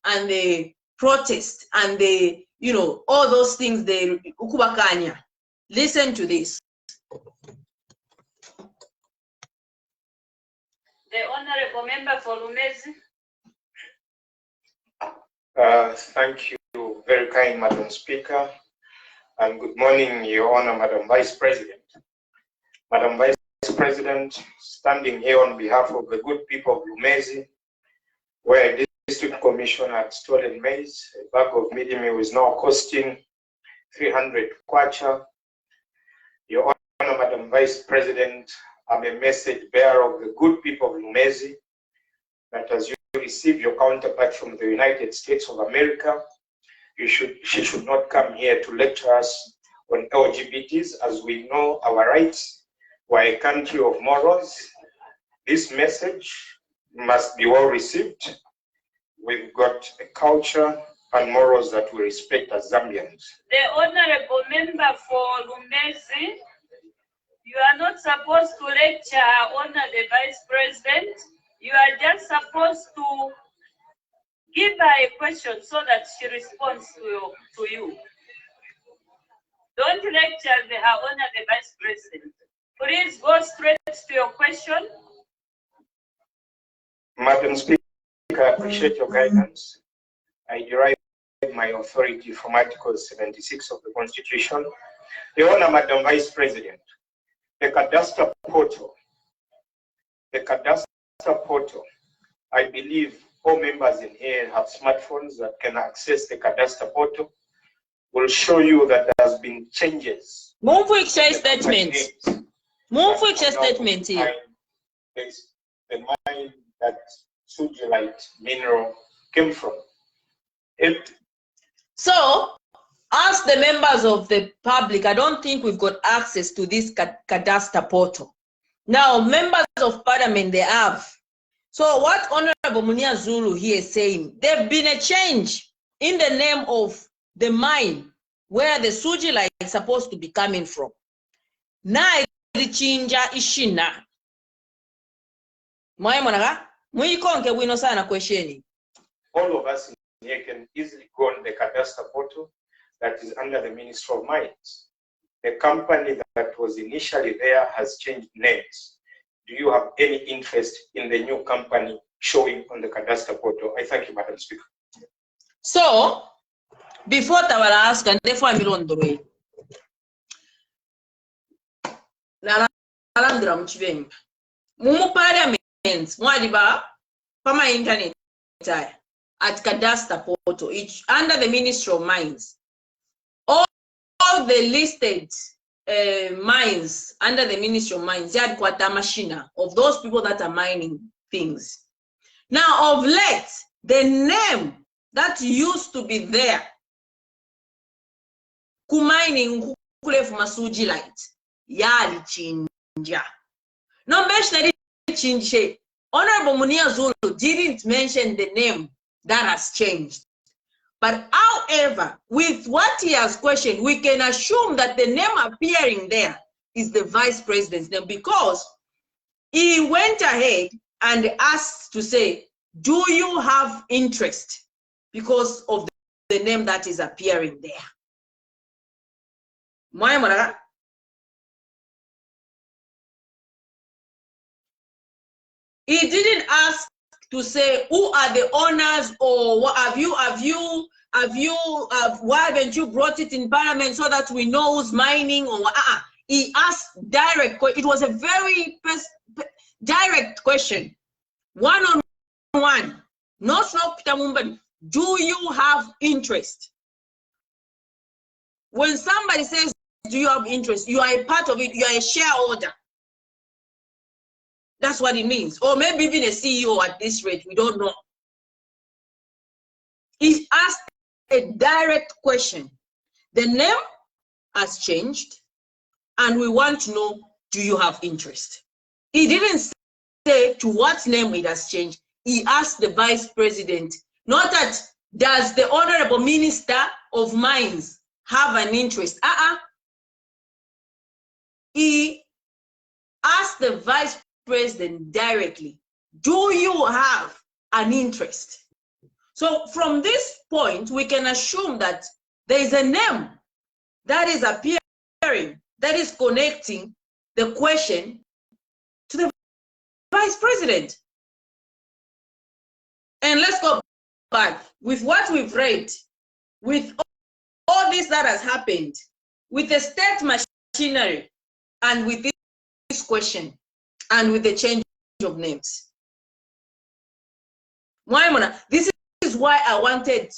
and the protest and the all those things, the ukubakanya. Listen to this. The Honorable Member for Lumezi. Thank you, very kind Madam Speaker, and good morning, Your Honor, Madam Vice President. Madam Vice President, standing here on behalf of the good people of Lumezi, where a district commission had stolen maize, a bag of medium meal is now costing 300 kwacha. Your Honor, Madam Vice President, I'm a message bearer of the good people of Lumezi, that as you receive your counterpart from the United States of America, she should not come here to lecture us on LGBTs, as we know our rights. We're a country of morals. This message must be well received. We've got a culture and morals that we respect as Zambians. The Honorable Member for Lumezi, you are not supposed to lecture Honor the Vice President. You are just supposed to give her a question so that she responds to you. Don't lecture her Honor the Vice President. Please go straight to your question. Madam Speaker, I appreciate your guidance. I derive my authority from Article 76 of the Constitution. Your Honor, Madam Vice President, the cadastre portal, I believe all members in here have smartphones that can access the cadastre portal, will show you that there has been changes. Move with statements. Move with statement here. The mine that Sujilite mineral came from. So, as the members of the public, I don't think we've got access to this cadastre portal. Now, members of Parliament, they have. So what Honorable Munia Zulu here is saying, there's been a change in the name of the mine where the Sujilite is supposed to be coming from. Now, the change ishina. All of us here can easily go on the cadastre portal that is under the Ministry of Mines. The company that was initially there has changed names. Do you have any interest in the new company showing on the cadastre portal? I thank you, Madam Speaker. So, before Tawara ask, and therefore I'm on the way. alandira mu kibenga mu parliament mwaliba pama internet at cadastre portal under the Ministry of Mines, all the listed mines under the Ministry of Mines had kwata machina of those people that are mining things. Now of late, the name that used to be there kumining kule from Sujilite yali chinja. No mention chinje. Honorable Munia Zulu didn't mention the name that has changed. But however, with what he has questioned, we can assume that the name appearing there is the vice president's name, because he went ahead and asked to say, do you have interest because of the name that is appearing there? He didn't ask to say who are the owners, or what why haven't you brought it in Parliament so that we know who's mining, or he asked direct. It was a very direct question, one-on-one. No, do you have interest? When somebody says, do you have interest, you are a part of it, you are a shareholder. That's what it means. Or maybe even a CEO at this rate, we don't know. He asked a direct question. The name has changed, and we want to know, do you have interest? He didn't say to what name it has changed. He asked the vice president, not that does the Honorable Minister of Mines have an interest. He asked the vice president directly, do you have an interest? So from this point, we can assume that there is a name that is appearing, that is connecting the question to the vice president. And let's go back with what we've read, with all this that has happened, with the state machinery, and with this question, and with the change of names. This is why I wanted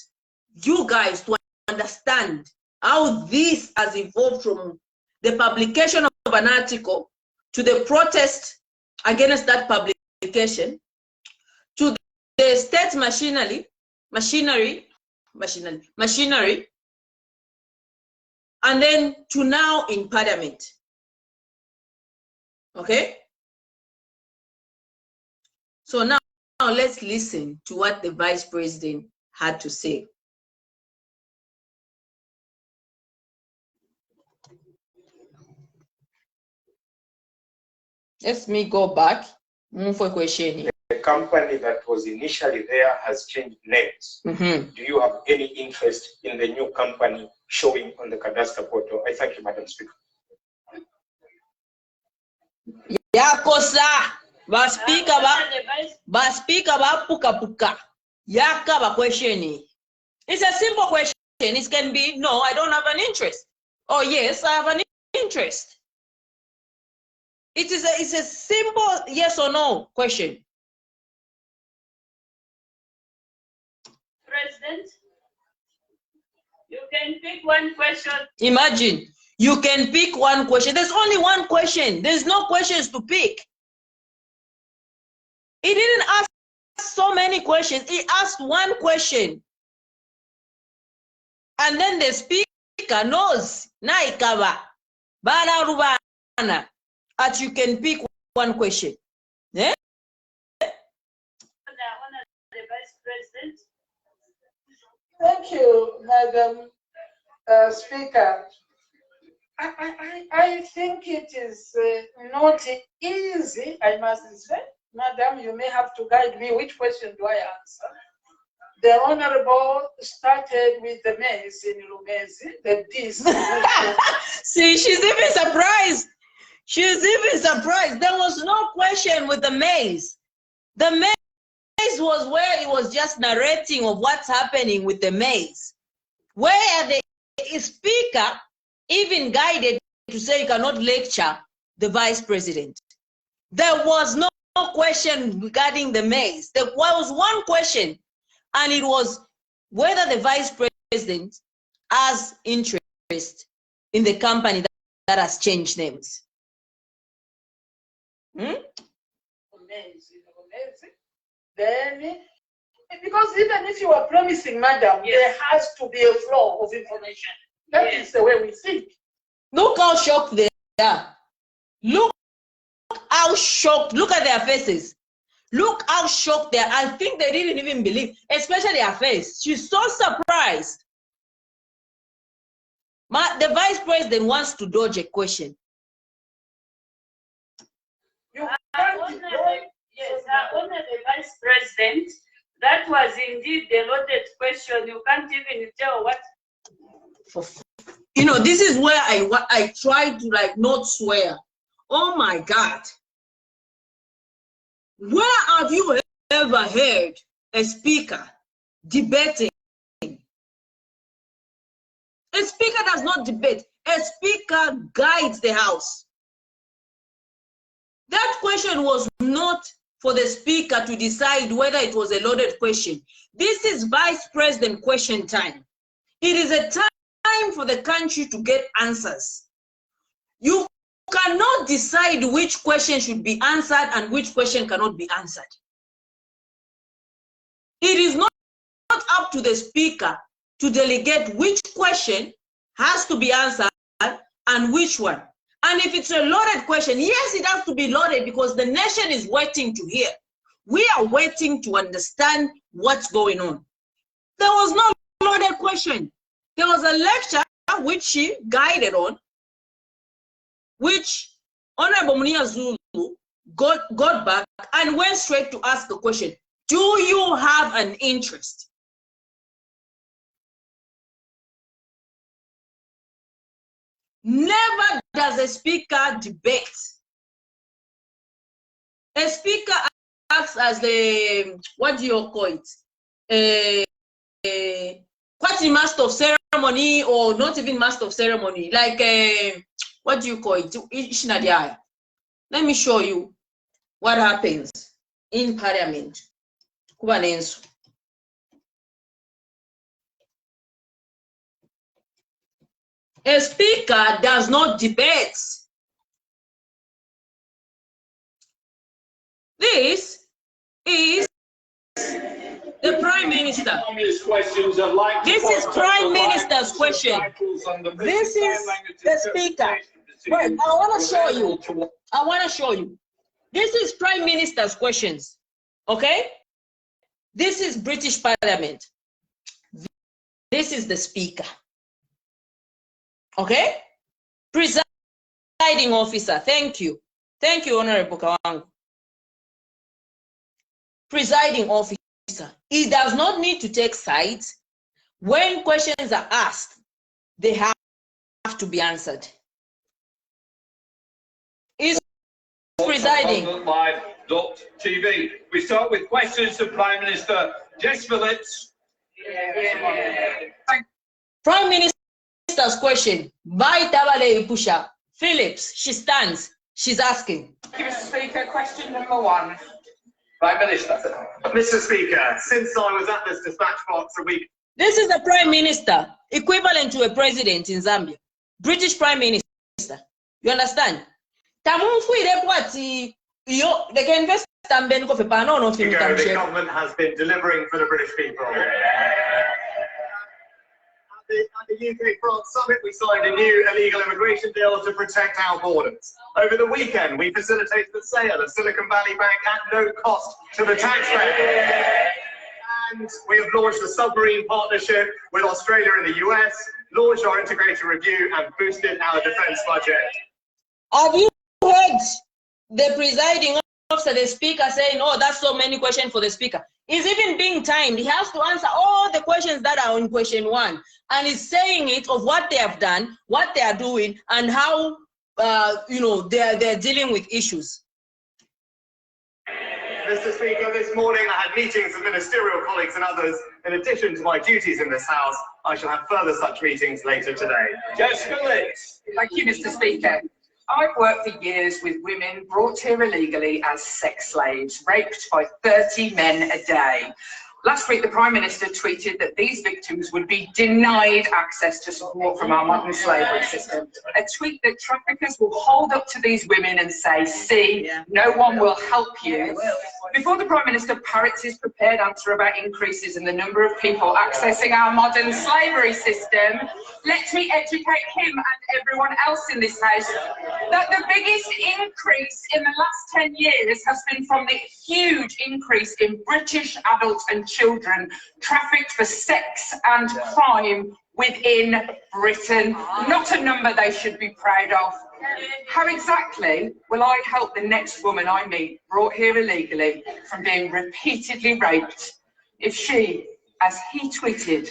you guys to understand how this has evolved from the publication of an article to the protest against that publication, to the state machinery, and then to now in Parliament. Okay? So now let's listen to what the vice president had to say. Let me go back. For question. The company that was initially there has changed names. Do you have any interest in the new company showing on the cadastre portal? I thank you, Madam Speaker. Yakosa, ba speaker ba puka. Yaka ba question. It's a simple question. It can be, no, I don't have an interest. Oh yes, I have an interest. It's a simple yes or no question. President, you can pick one question. Imagine, you can pick one question. There's only one question. There's no questions to pick. He didn't ask so many questions. He asked one question. And then the speaker knows, naikaba, bana rubana, that you can pick one question. Yeah? The Vice President. Thank you, Madam Speaker. I think it is not easy, I must say. Madam, you may have to guide me. Which question do I answer? The Honorable started with the maize in Lumezi, the distribution. See, she's even surprised. She's even surprised. There was no question with the maize. The maize was where he was just narrating of what's happening with the maize. Where the speaker even guided to say you cannot lecture the vice president. There was no question regarding the maize. There was one question, and it was whether the vice president has interest in the company that has changed names. Then, because even if you are promising, madam, there has to be a flow of information. That is the way we think. Look how shocked they are. Look how shocked. Look at their faces. Look how shocked they are. I think they didn't even believe, especially her face. She's so surprised. The vice president wants to dodge a question. Yes, Honor the Vice President, that was indeed the loaded question. You can't even tell what. You know, this is where I try to like not swear. Oh my God. Where have you ever heard a speaker debating? A speaker does not debate. A speaker guides the House. That question was not for the speaker to decide whether it was a loaded question. This is vice president question time. It is a time for the country to get answers. You cannot decide which question should be answered and which question cannot be answered. It is not up to the speaker to delegate which question has to be answered and which one. And if it's a loaded question, yes, it has to be loaded because the nation is waiting to hear. We are waiting to understand what's going on. There was no loaded question. There was a lecture which she guided on, which Honorable Munia Zulu got back and went straight to ask the question, do you have an interest? Never does a speaker debate. A speaker acts as the, what do you call it? Quite master of ceremony, or not even master of ceremony, like what do you call it? Let me show you what happens in Parliament. A speaker does not debate. This is the Prime Minister. This is Prime Minister's question. This is the Speaker. Wait, I want to show you. I want to show you. This is Prime Minister's questions. Okay? This is British Parliament. This is the Speaker. Okay? Presiding officer. Thank you. Thank you, Honorable Kawang. Presiding officer. He does not need to take sides. When questions are asked, they have to be answered. Is presiding. Live.tv. We start with questions to Prime Minister Jess Phillips. Prime Minister's question by Tavale Pusha. Phillips, she stands. She's asking. Thank you, Mr. Speaker. Question number one. Prime Minister. Mr. Speaker, since I was at this dispatch box a week. This is the Prime Minister, equivalent to a president in Zambia. British Prime Minister. You understand? The government has been delivering for the British people. At the UK-France summit, we signed a new illegal immigration deal to protect our borders. Over the weekend, we facilitated the sale of Silicon Valley Bank at no cost to the taxpayer. And we have launched a submarine partnership with Australia and the US, launched our integrated review, and boosted our defense budget. Have you heard the presiding officer, the speaker, saying, oh, that's so many questions for the speaker? He's even being timed. He has to answer all the questions that are on question one. And he's saying it of what they have done, what they are doing, and how, they're dealing with issues. Mr. Speaker, this morning I had meetings with ministerial colleagues and others. In addition to my duties in this House, I shall have further such meetings later today. Jess Phillips. Thank you, Mr. Speaker. I've worked for years with women brought here illegally as sex slaves, raped by 30 men a day. Last week, the Prime Minister tweeted that these victims would be denied access to support from our modern slavery system. A tweet that traffickers will hold up to these women and say, see, no one will help you. Before the Prime Minister parrots his prepared answer about increases in the number of people accessing our modern slavery system, let me educate him and everyone else in this House that the biggest increase in the last 10 years has been from the huge increase in British adults and children trafficked for sex and crime within Britain. Not a number they should be proud of. How exactly will I help the next woman I meet brought here illegally from being repeatedly raped if she, as he tweeted,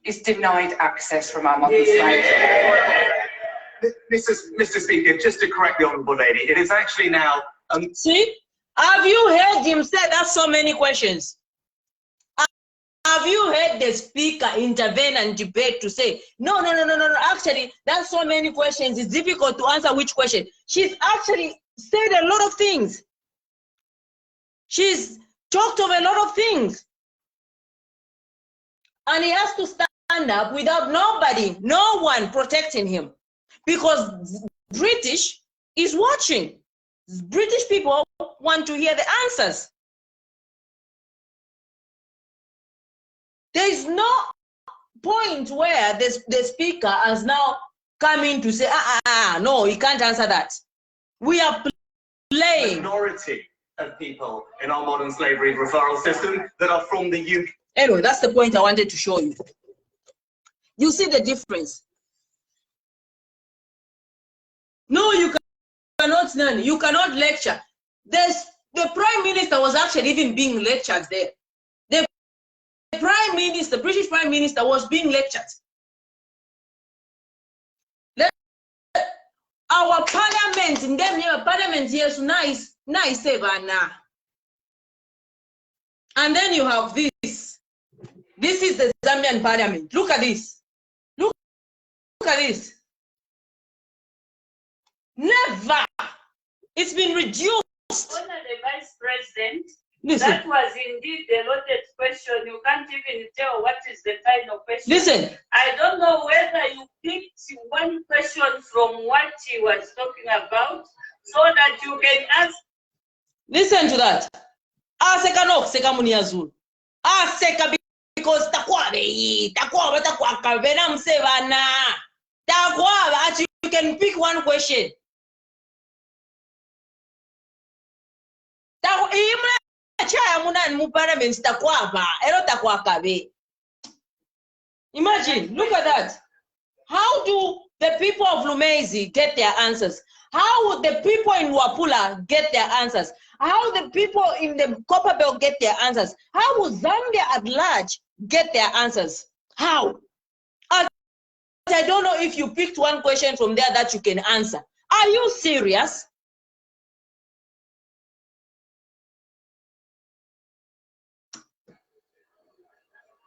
is denied access from our modern slaves? Mr. Speaker, just to correct the Honourable Lady, it is actually now... See? Have you heard him say that so many questions? Have you heard the Speaker intervene and debate to say, no, actually, that's so many questions, it's difficult to answer which question. She's actually said a lot of things. She's talked of a lot of things. And he has to stand up without nobody, no one protecting him. Because British is watching. British people want to hear the answers. There is no point where the Speaker has now come in to say, no, he can't answer that. We are playing. Minority of people in our modern slavery referral system that are from the UK. Anyway, that's the point I wanted to show you. You see the difference. No, you cannot learn. You cannot lecture. The Prime Minister was actually even being lectured there. The Prime Minister, British Prime Minister, was being lectured. Our parliament, in them here, parliament here is nice, and then you have this. This is the Zambian parliament. Look at this. Look at this. Never. It's been reduced. Honourable Vice President, listen. That was indeed the loaded question. You can't even tell what is the final question. Listen. I don't know whether you picked one question from what he was talking about so that you can ask. Listen to that. Aseka no seka muniazulu. Aseka because takwa kavena msevana. Takwa, you can pick one question. Imagine, look at that. How do the people of Lumezi get their answers? How would the people in Wapula get their answers? How the people in the Copper Belt get their answers? How would Zambia at large get their answers? How? I don't know if you picked one question from there that you can answer. Are you serious?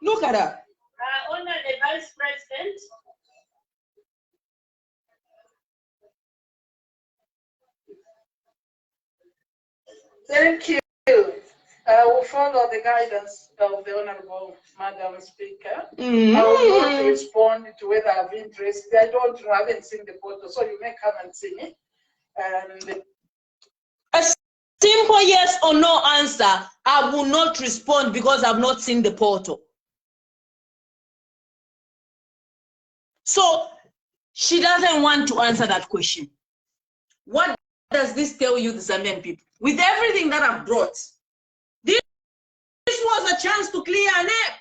Look at her. Honourable Vice President. Thank you. I will follow the guidance of the Honourable Madam Speaker. I will not respond to whether I have interest. I don't know, I haven't seen the photo, so you may come and see me. And a simple yes or no answer, I will not respond because I've not seen the portal. So she doesn't want to answer that question. What does this tell you, the Zambian people? With everything that I've brought, this was a chance to clear a name.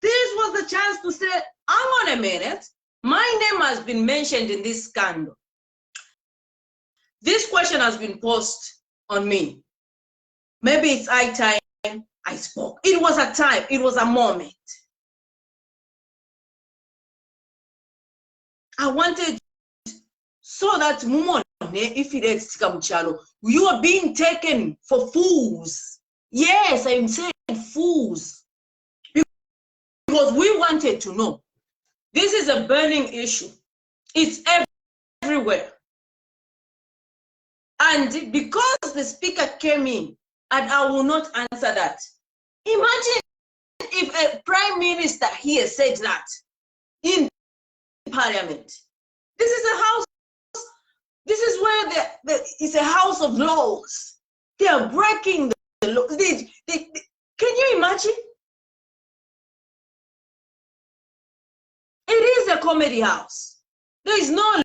This was the chance to say, hang on a minute, my name has been mentioned in this scandal. This question has been posed on me. Maybe it's high time I spoke. It was a time, it was a moment. I wanted so that Mumon, if it is Muchalo, you are being taken for fools. Yes, I'm saying fools. Because we wanted to know. This is a burning issue. It's everywhere. And because the speaker came in, and I will not answer that. Imagine if a prime minister here said that in Parliament. This is a house, this is where it's a house of laws. They are breaking the law. Can you imagine? It is a comedy house. There is no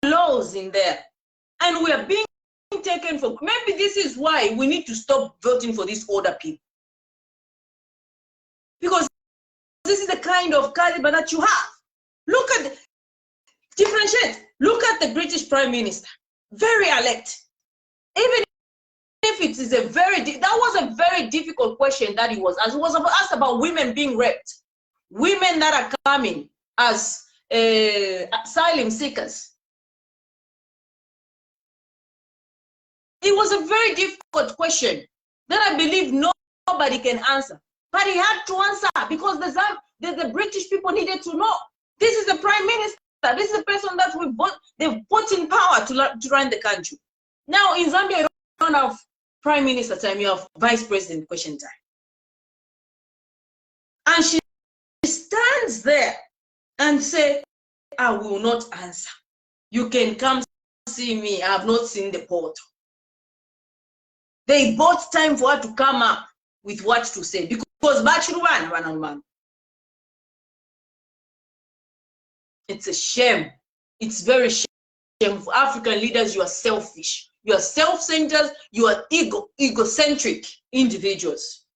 laws in there. And we are being taken for, maybe this is why we need to stop voting for these older people. Because this is the kind of caliber that you have. Look at the, differentiate. Look at the British Prime Minister. Very elect. Even if it is a very, that was a very difficult question that he was asked. It was asked about women being raped. Women that are coming as asylum seekers. It was a very difficult question that I believe nobody can answer. But he had to answer because the British people needed to know. This is the Prime Minister. This is the person that they've put in power to run the country. Now in Zambia, you don't have Prime Minister time, you have Vice President question time. And she stands there and say, I will not answer. You can come see me. I have not seen the portal. They bought time for her to come up with what to say because it's a shame. It's very shameful. African leaders, you are selfish. You are self-centered. You are egocentric individuals.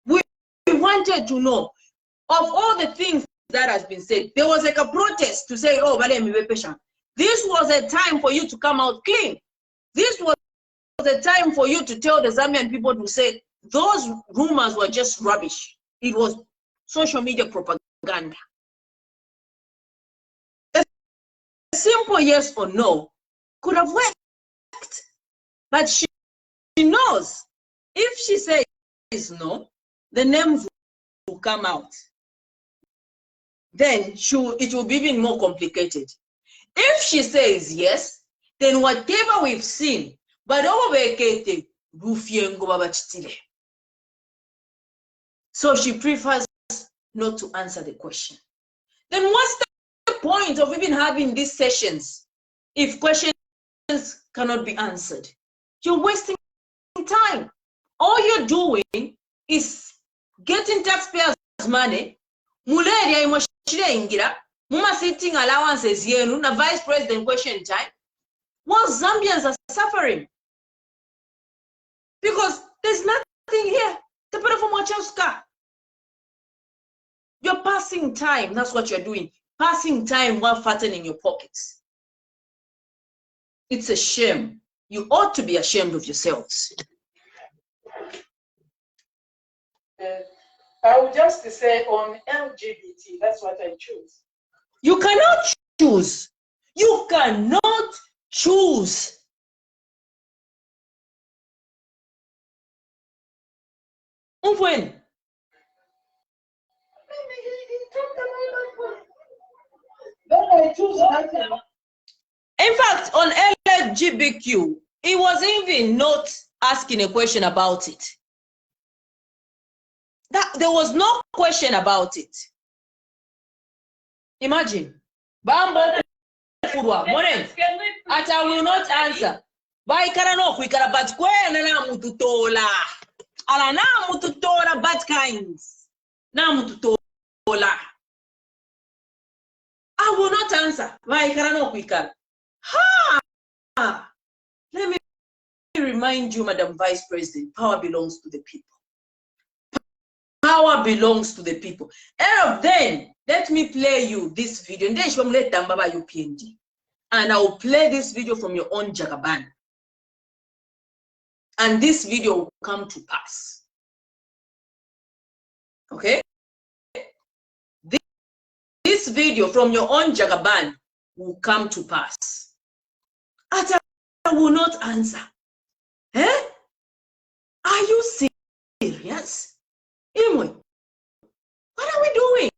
We wanted to know, of all the things that has been said, there was like a protest to say, oh, this was a time for you to come out clean. This was a time for you to tell the Zambian people to say, those rumors were just rubbish. It was social media propaganda. A simple yes or no could have worked. But she knows if she says no, the names will come out. Then it will be even more complicated. If she says yes, then whatever we've seen, but so she prefers not to answer the question. Then what's the point of even having these sessions if questions cannot be answered? You're wasting time. All you're doing is getting taxpayers' money, sitting allowances here, vice president question time, while Zambians are suffering. Because there's nothing here. You're passing time. That's what you're doing. Passing time while fattening your pockets. It's a shame. You ought to be ashamed of yourselves. I would just say on LGBT, that's what I choose. You cannot choose. You cannot choose. When? In fact, on LGBTQ, he was even not asking a question about it. There was no question about it. Imagine. Bambo, I will not answer. Why can't we can but ala na mututola bad kinds. Na mututola. I will not answer. Why cannot we can? Ha! Let me remind you, Madam Vice President, power belongs to the people. Power belongs to the people. Then let me play you this video. And I will play this video from your own Jagaban. And this video will come to pass. Okay? This video from your own Jagaban will come to pass. I will not answer. Eh? Are you serious? Imwe, what are we doing?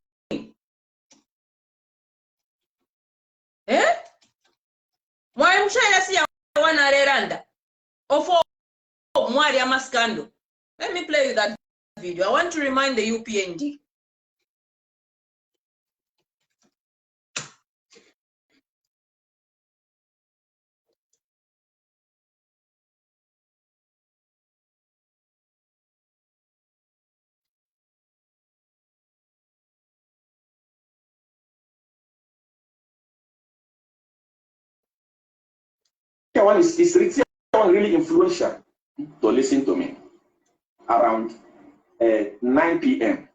Eh? Why am I Wana Reranda. Ofo Mwari Amaskando. Let me play you that video. I want to remind the UPND. One is really influential to listen to me around 9 p.m.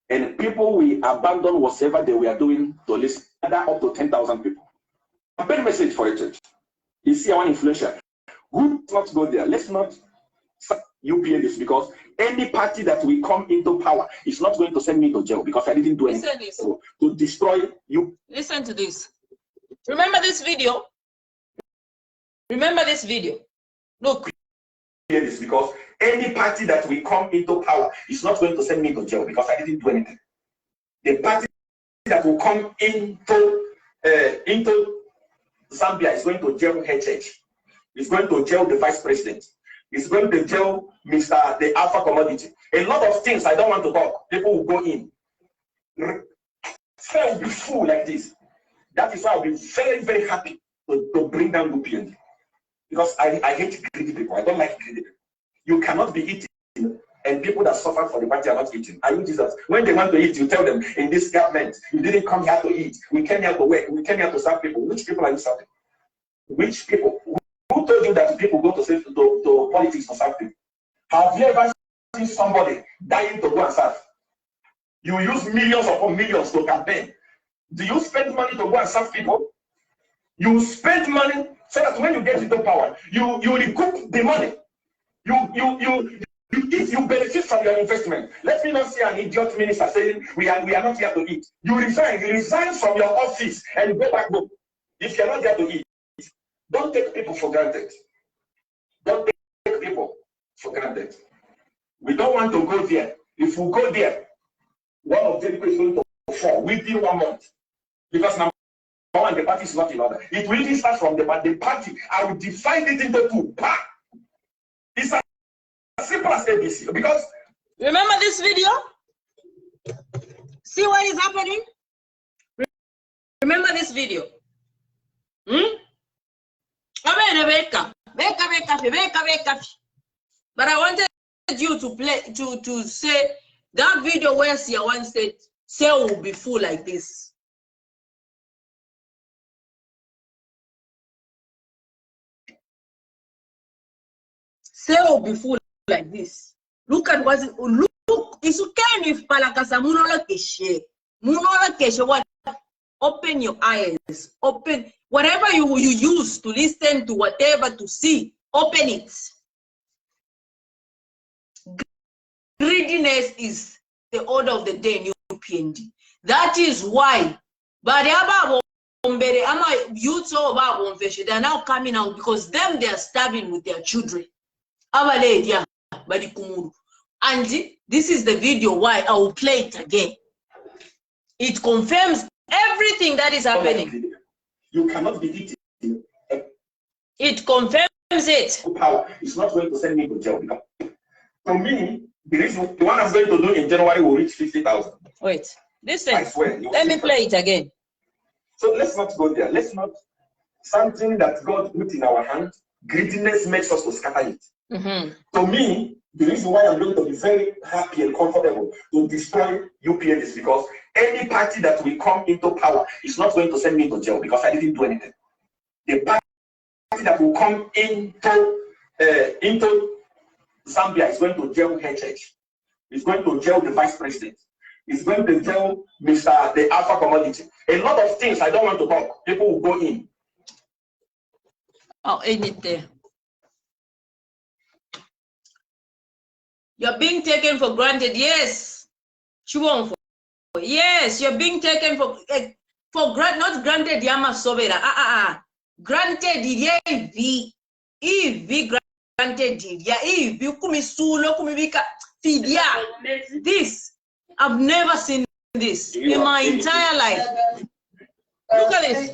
And people will abandon whatever they were doing to listen, up to 10,000 people. A bad message for a church. You see one influential. Who does not go there? Let's not UPN this, because any party that will come into power is not going to send me to jail because I didn't do anything. So, to destroy you. Listen to this. Remember this video? Remember this video. Look. This because any party that will come into power is not going to send me to jail because I didn't do anything. The party that will come into Zambia is going to jail HH. It's going to jail the vice president. It's going to jail the Alpha Commodity. A lot of things I don't want to talk. People will go in. So I'll be full like this. That is why I'll be very, very happy to bring down UPND. Because I hate greedy people. I don't like greedy people. You cannot be eating, and people that suffer for the party are not eating. Are you Jesus? When they want to eat, you tell them, in this government, you didn't come here to eat. We came here to work. We came here to serve people. Which people are you serving? Which people? Who told you that people go to politics to serve people? Have you ever seen somebody dying to go and serve? You use millions upon millions to campaign. Do you spend money to go and serve people? You spend money so that when you get into power, you recoup the money. You benefit from your investment. Let me not see an idiot minister saying we are not here to eat. You resign from your office and go back home. If you're not here to eat, don't take people for granted. Don't take people for granted. We don't want to go there. If we go there, one of them is going to fall within 1 month. Because number one, the party is not in order. It really starts from the party. I will divide it into two. It's as simple as ABC. Because remember this video? See what is happening? Remember this video? But I wanted you to play to say that video where Siawan said cell will be full like this. Cell will be full like this. Look at what look. It's okay if palakasa munola keshe what. Open your eyes. Open whatever you use to listen to whatever to see. Open it. Greediness is the order of the day in UPND. That is why. But they are now coming out because them they are starving with their children. And this is the video why I will play it again. It confirms everything that is happening. You cannot be eating. It confirms it. Power is not going to send me to jail. For me, the one I'm going to do in January will reach 50,000. Wait, listen. I swear. Let me play it again. So let's not go there. Let's not. Something that God put in our hand, greediness makes us to scatter it. To me, the reason why I'm going to be very happy and comfortable to destroy UPN is because any party that will come into power is not going to send me to jail because I didn't do anything. The party that will come into Zambia is going to jail HH. It's going to jail the vice president. It's going to jail the Alpha Commodity. A lot of things I don't want to talk. People will go in. I'll end it there. You're being taken for granted. Yes. Yes, you're being taken for granted, not granted. Yama sobera. Granted, granted, this, I've never seen this in my entire life. Look at this.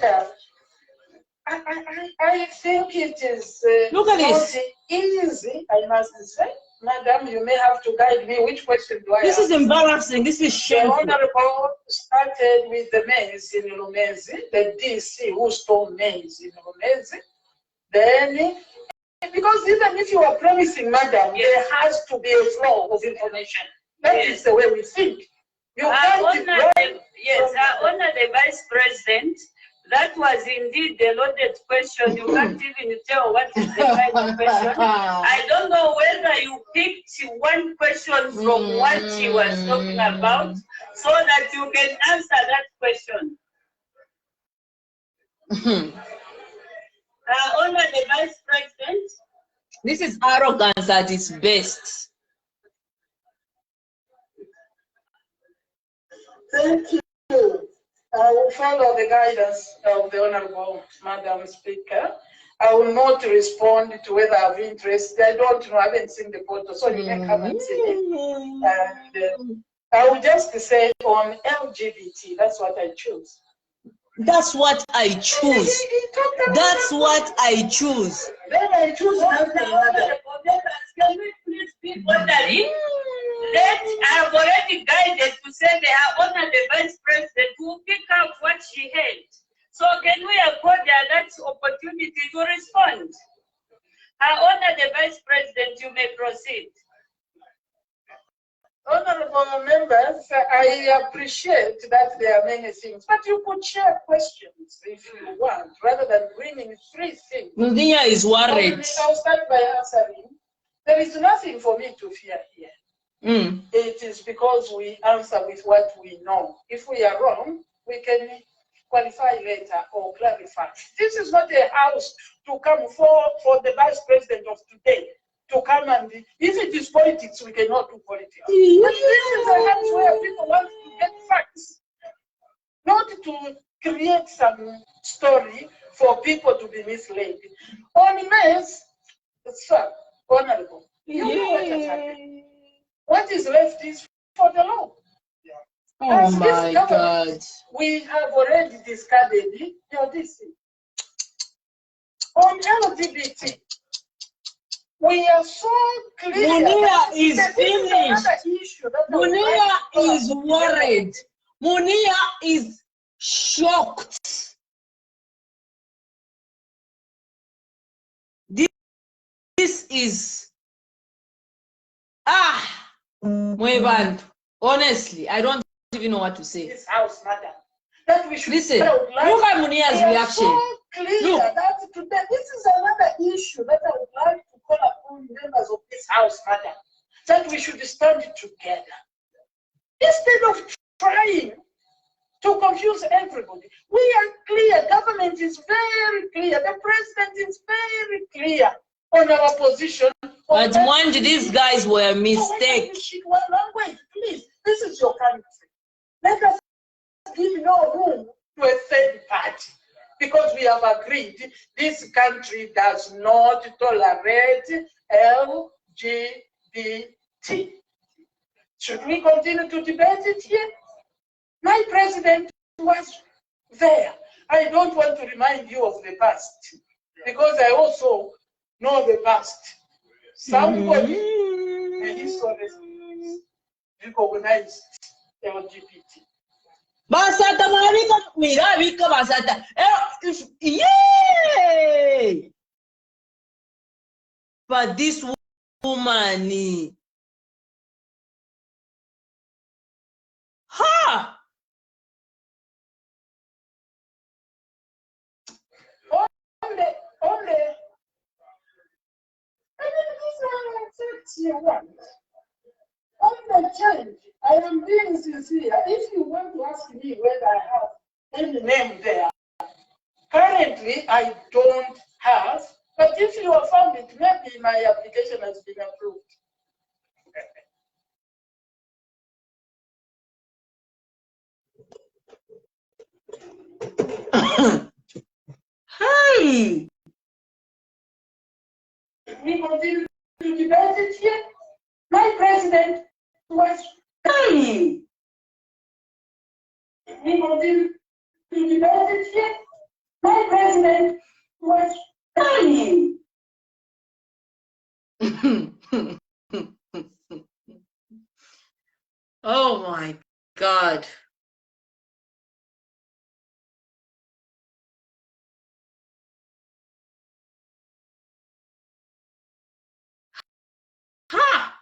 I think it is Look at not this. easy, I must say. Madam, you may have to guide me. Which question do I This ask? is embarrassing. This is The shameful. Honorable started with the maize in Lumezi, the DC who stole maize in Lumezi. Then, because even if you are promising, madam, there has to be a flow of information. That is the way we think. You can't honor the Vice President. That was indeed a loaded question. You can't even tell what is the kind of question. I don't know whether you picked one question from what he was talking about so that you can answer that question. Honor the Vice President. This is arrogance at its best. Thank you. I will follow the guidance of the Honorable Madam Speaker. I will not respond to whether I have interest. I don't know, I haven't seen the photo, so you can come and see it. And I will just say on LGBT, that's what I choose. That's what I choose. That's what I choose. Then I choose nothing other. Can we please be orderly? I have already guided to say they are honor the Vice President to pick up what she had. So can we afford her that opportunity to respond? I honor the Vice President, you may proceed. Honorable members, I appreciate that there are many things, but you could share questions if you want, rather than bringing 3 things. Mudinya is worried. I'll start by answering. There is nothing for me to fear here. It is because we answer with what we know. If we are wrong, we can qualify later or clarify. This is not a house to come for the Vice President of today to come and, if it is politics, we cannot do politics. But this is a house where people want to get facts, not to create some story for people to be misled. On mess, sir, honorable, you know what has happened. What is left is for the law. Oh my God. We have already discarded your DC. On LGBT, we are so clear. Munia is finished. Munia is worried. Munia is shocked. This is honestly, I don't even know what to say. This house, madam, that we should listen. Look at Munia's reaction. So clear that today, this is another issue that I would like to call upon members of this house, madam, that we should stand together instead of trying to confuse everybody. We are clear. Government is very clear. The president is very clear on our position. But mind these guys were a mistake. Wait, please. This is your country. Let us give no room to a third party, because we have agreed this country does not tolerate LGBT. Should we continue to debate it here? My president was there. I don't want to remind you of the past, because I also know the past. Somebody in history recognized LGBT. Basata Marika Basata. Yay! But this woman, ha! On the change, I am being sincere. If you want to ask me whether I have any name there, currently I don't have, but if you have found it, maybe my application has been approved. Hey! We continue to debate it here. My president was hey. We continue to debate it here. My president What's funny? Oh my God. Ha!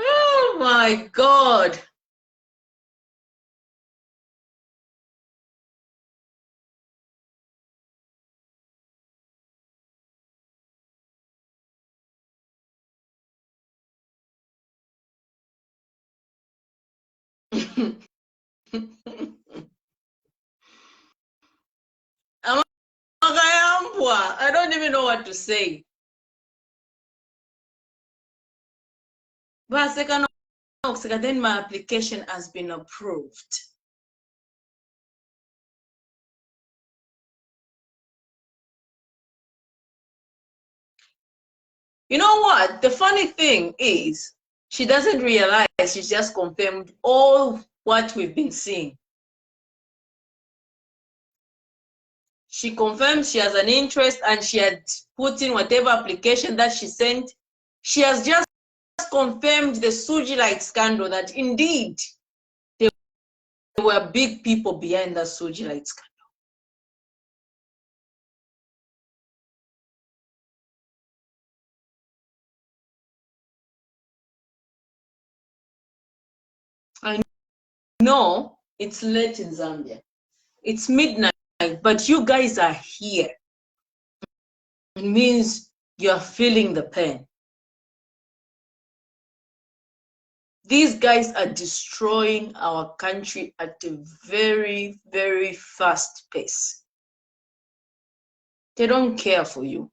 Oh my God. I don't even know what to say. But then my application has been approved. You know what? The funny thing is, she doesn't realize she's just confirmed all what we've been seeing. She confirmed she has an interest and she had put in whatever application that she sent. She has just confirmed the Sujilite scandal, that indeed there were big people behind the Sujilite scandal. I know it's late in Zambia. It's midnight, but you guys are here. It means you are feeling the pain. These guys are destroying our country at a very, very fast pace. They don't care for you.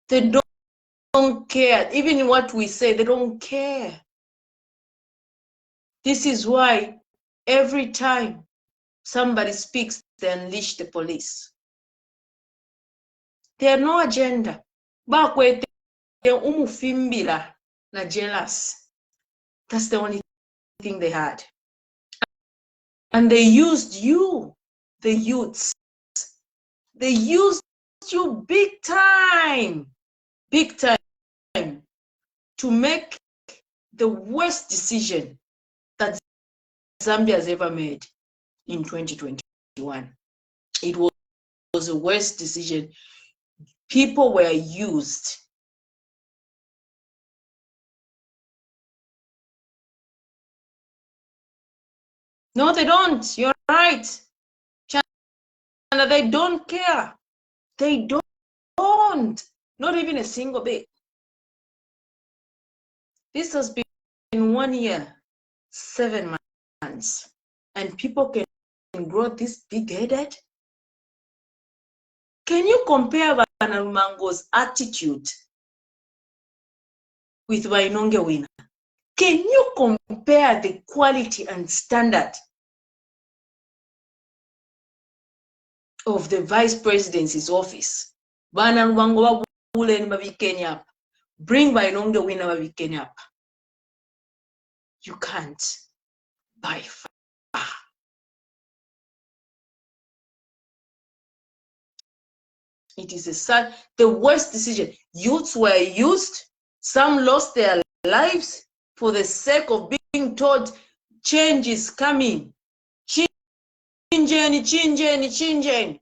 They don't care. Even in what we say, they don't care. This is why every time somebody speaks, they unleash the police. They have no agenda. Bakwete umufimbira na jealous. That's the only thing they had. And they used you, the youths. They used you big time, to make the worst decision that Zambia has ever made in 2021. It was the worst decision. People were used. No, they don't. You're right. China, they don't care. They don't. Not even a single bit. This has been 1 year, 7 months, and people can grow this big-headed. Can you compare Vanarumango's attitude with Wainonge Winner? Can you compare the quality and standard of the vice presidency's office? Vanarumango bring Wainonge Winner up. You can't, by far. It is the worst decision. Youths were used. Some lost their lives for the sake of being told change is coming. Changing.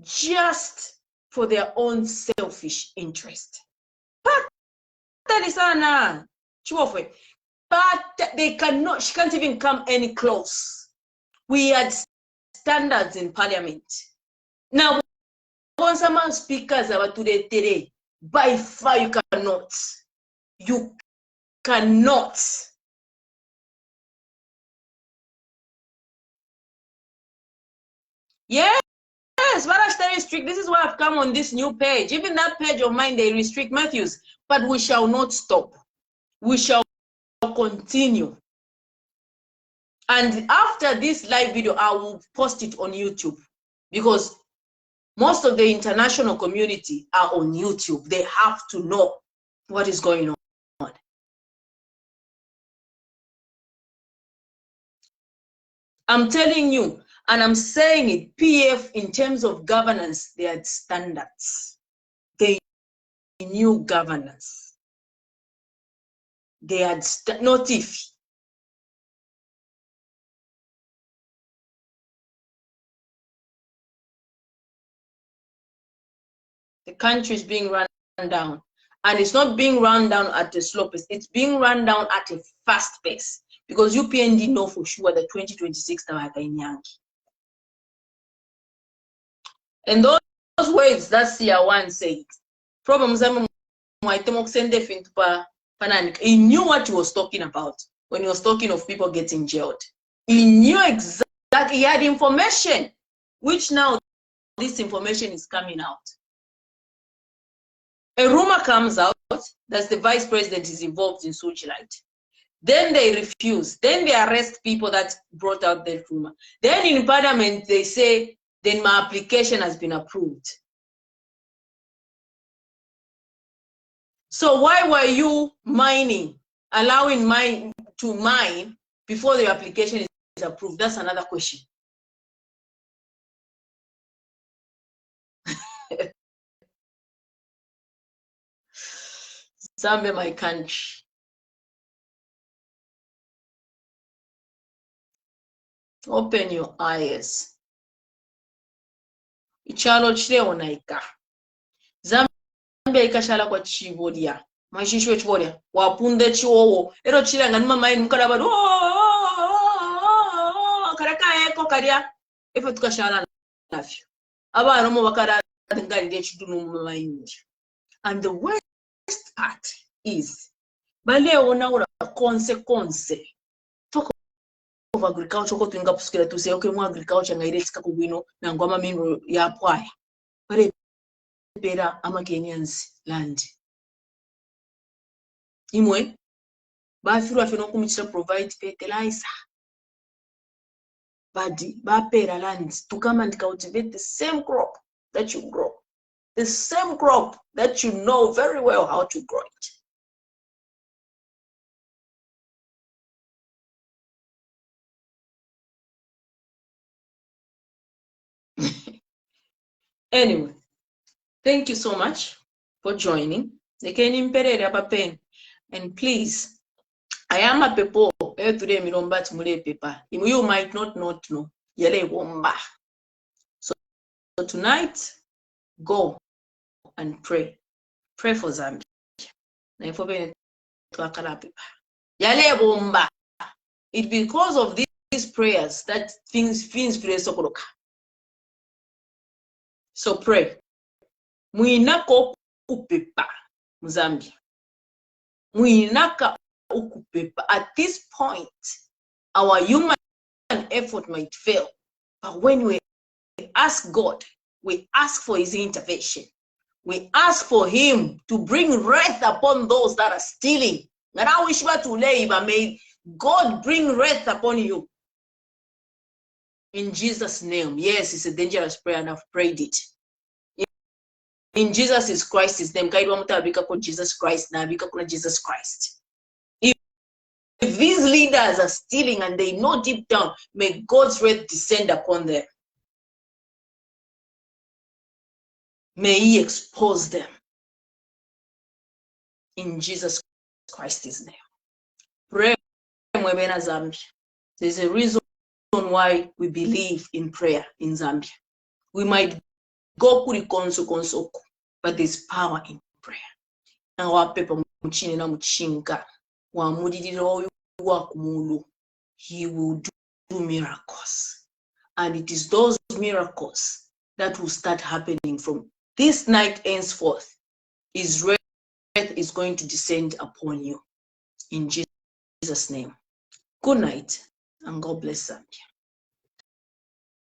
Just for their own selfish interest. But they cannot, she can't even come any close. We had standards in parliament. Now, once a man speakers about today, by far you cannot. You cannot. Yes, Varash, they restrict. This is why I've come on this new page. Even that page of mine, they restrict Matthews. But we shall not stop. We shall continue. And after this live video, I will post it on YouTube. Because Most of the international community are on YouTube. They have to know what is going on. I'm telling you, and I'm saying it, PF in terms of governance, they had standards. They knew governance. They had, not if. The country is being run down. And it's not being run down at a slow pace. It's being run down at a fast pace. Because UPND know for sure that 2026 are Yangi. And those words that Sia1 said, problems he knew what he was talking about when he was talking of people getting jailed. He knew exactly, he had information, which now this information is coming out. A rumor comes out that the vice president is involved in Sujilite. Then they refuse. Then they arrest people that brought out that rumor. Then in Parliament, they say, then my application has been approved. So why were you mining, allowing mine to mine before the application is approved? That's another question. Zambia, my country. Open your eyes. Ichalo chile onaika. Zambia ikashala kwa chivodia. Mashisho chivodia. Wapunde chiwowo. Ero chile ngani mama inu mkarabadu. Karaka eko karia. Efe tukashala nafyo. Aba anomo wakara ngani de chidunu mama inu. And the worst part is, bale ona ura konse. Of agriculture ko twinga pusikira tu say okay mu agriculture ngaire tsika kubino na ngoma mino ya pwaya bare bera ama Kenyans land imwe ba firu afino kumitira provide fertilizer badi ba pera land to come and cultivate the same crop that you grow, the same crop that you know very well how to grow it. Anyway, thank you so much for joining. And please, I am a people. Today, you might not know. So tonight, go and pray. Pray for Zambia. It's because of these prayers that things pray. So pray. Muinako ukupepa Zambia. Muinaka ukupepa. At this point, our human effort might fail. But when we ask God, we ask for his intervention. We ask for him to bring wrath upon those that are stealing. May God bring wrath upon you. In Jesus' name. Yes, it's a dangerous prayer and I've prayed it. In Jesus Christ's name. Jesus Christ. Jesus Christ. If these leaders are stealing and they know deep down, may God's wrath descend upon them. May he expose them. In Jesus Christ's name. Pray. There's a reason why we believe in prayer in Zambia. We might go kuri but there's power in prayer. And our people muchini na muchinga wa mudidiro wakumulu, he will do miracles. And it is those miracles that will start happening from this night henceforth. His wrath is going to descend upon you. In Jesus' name. Good night and God bless Zambia.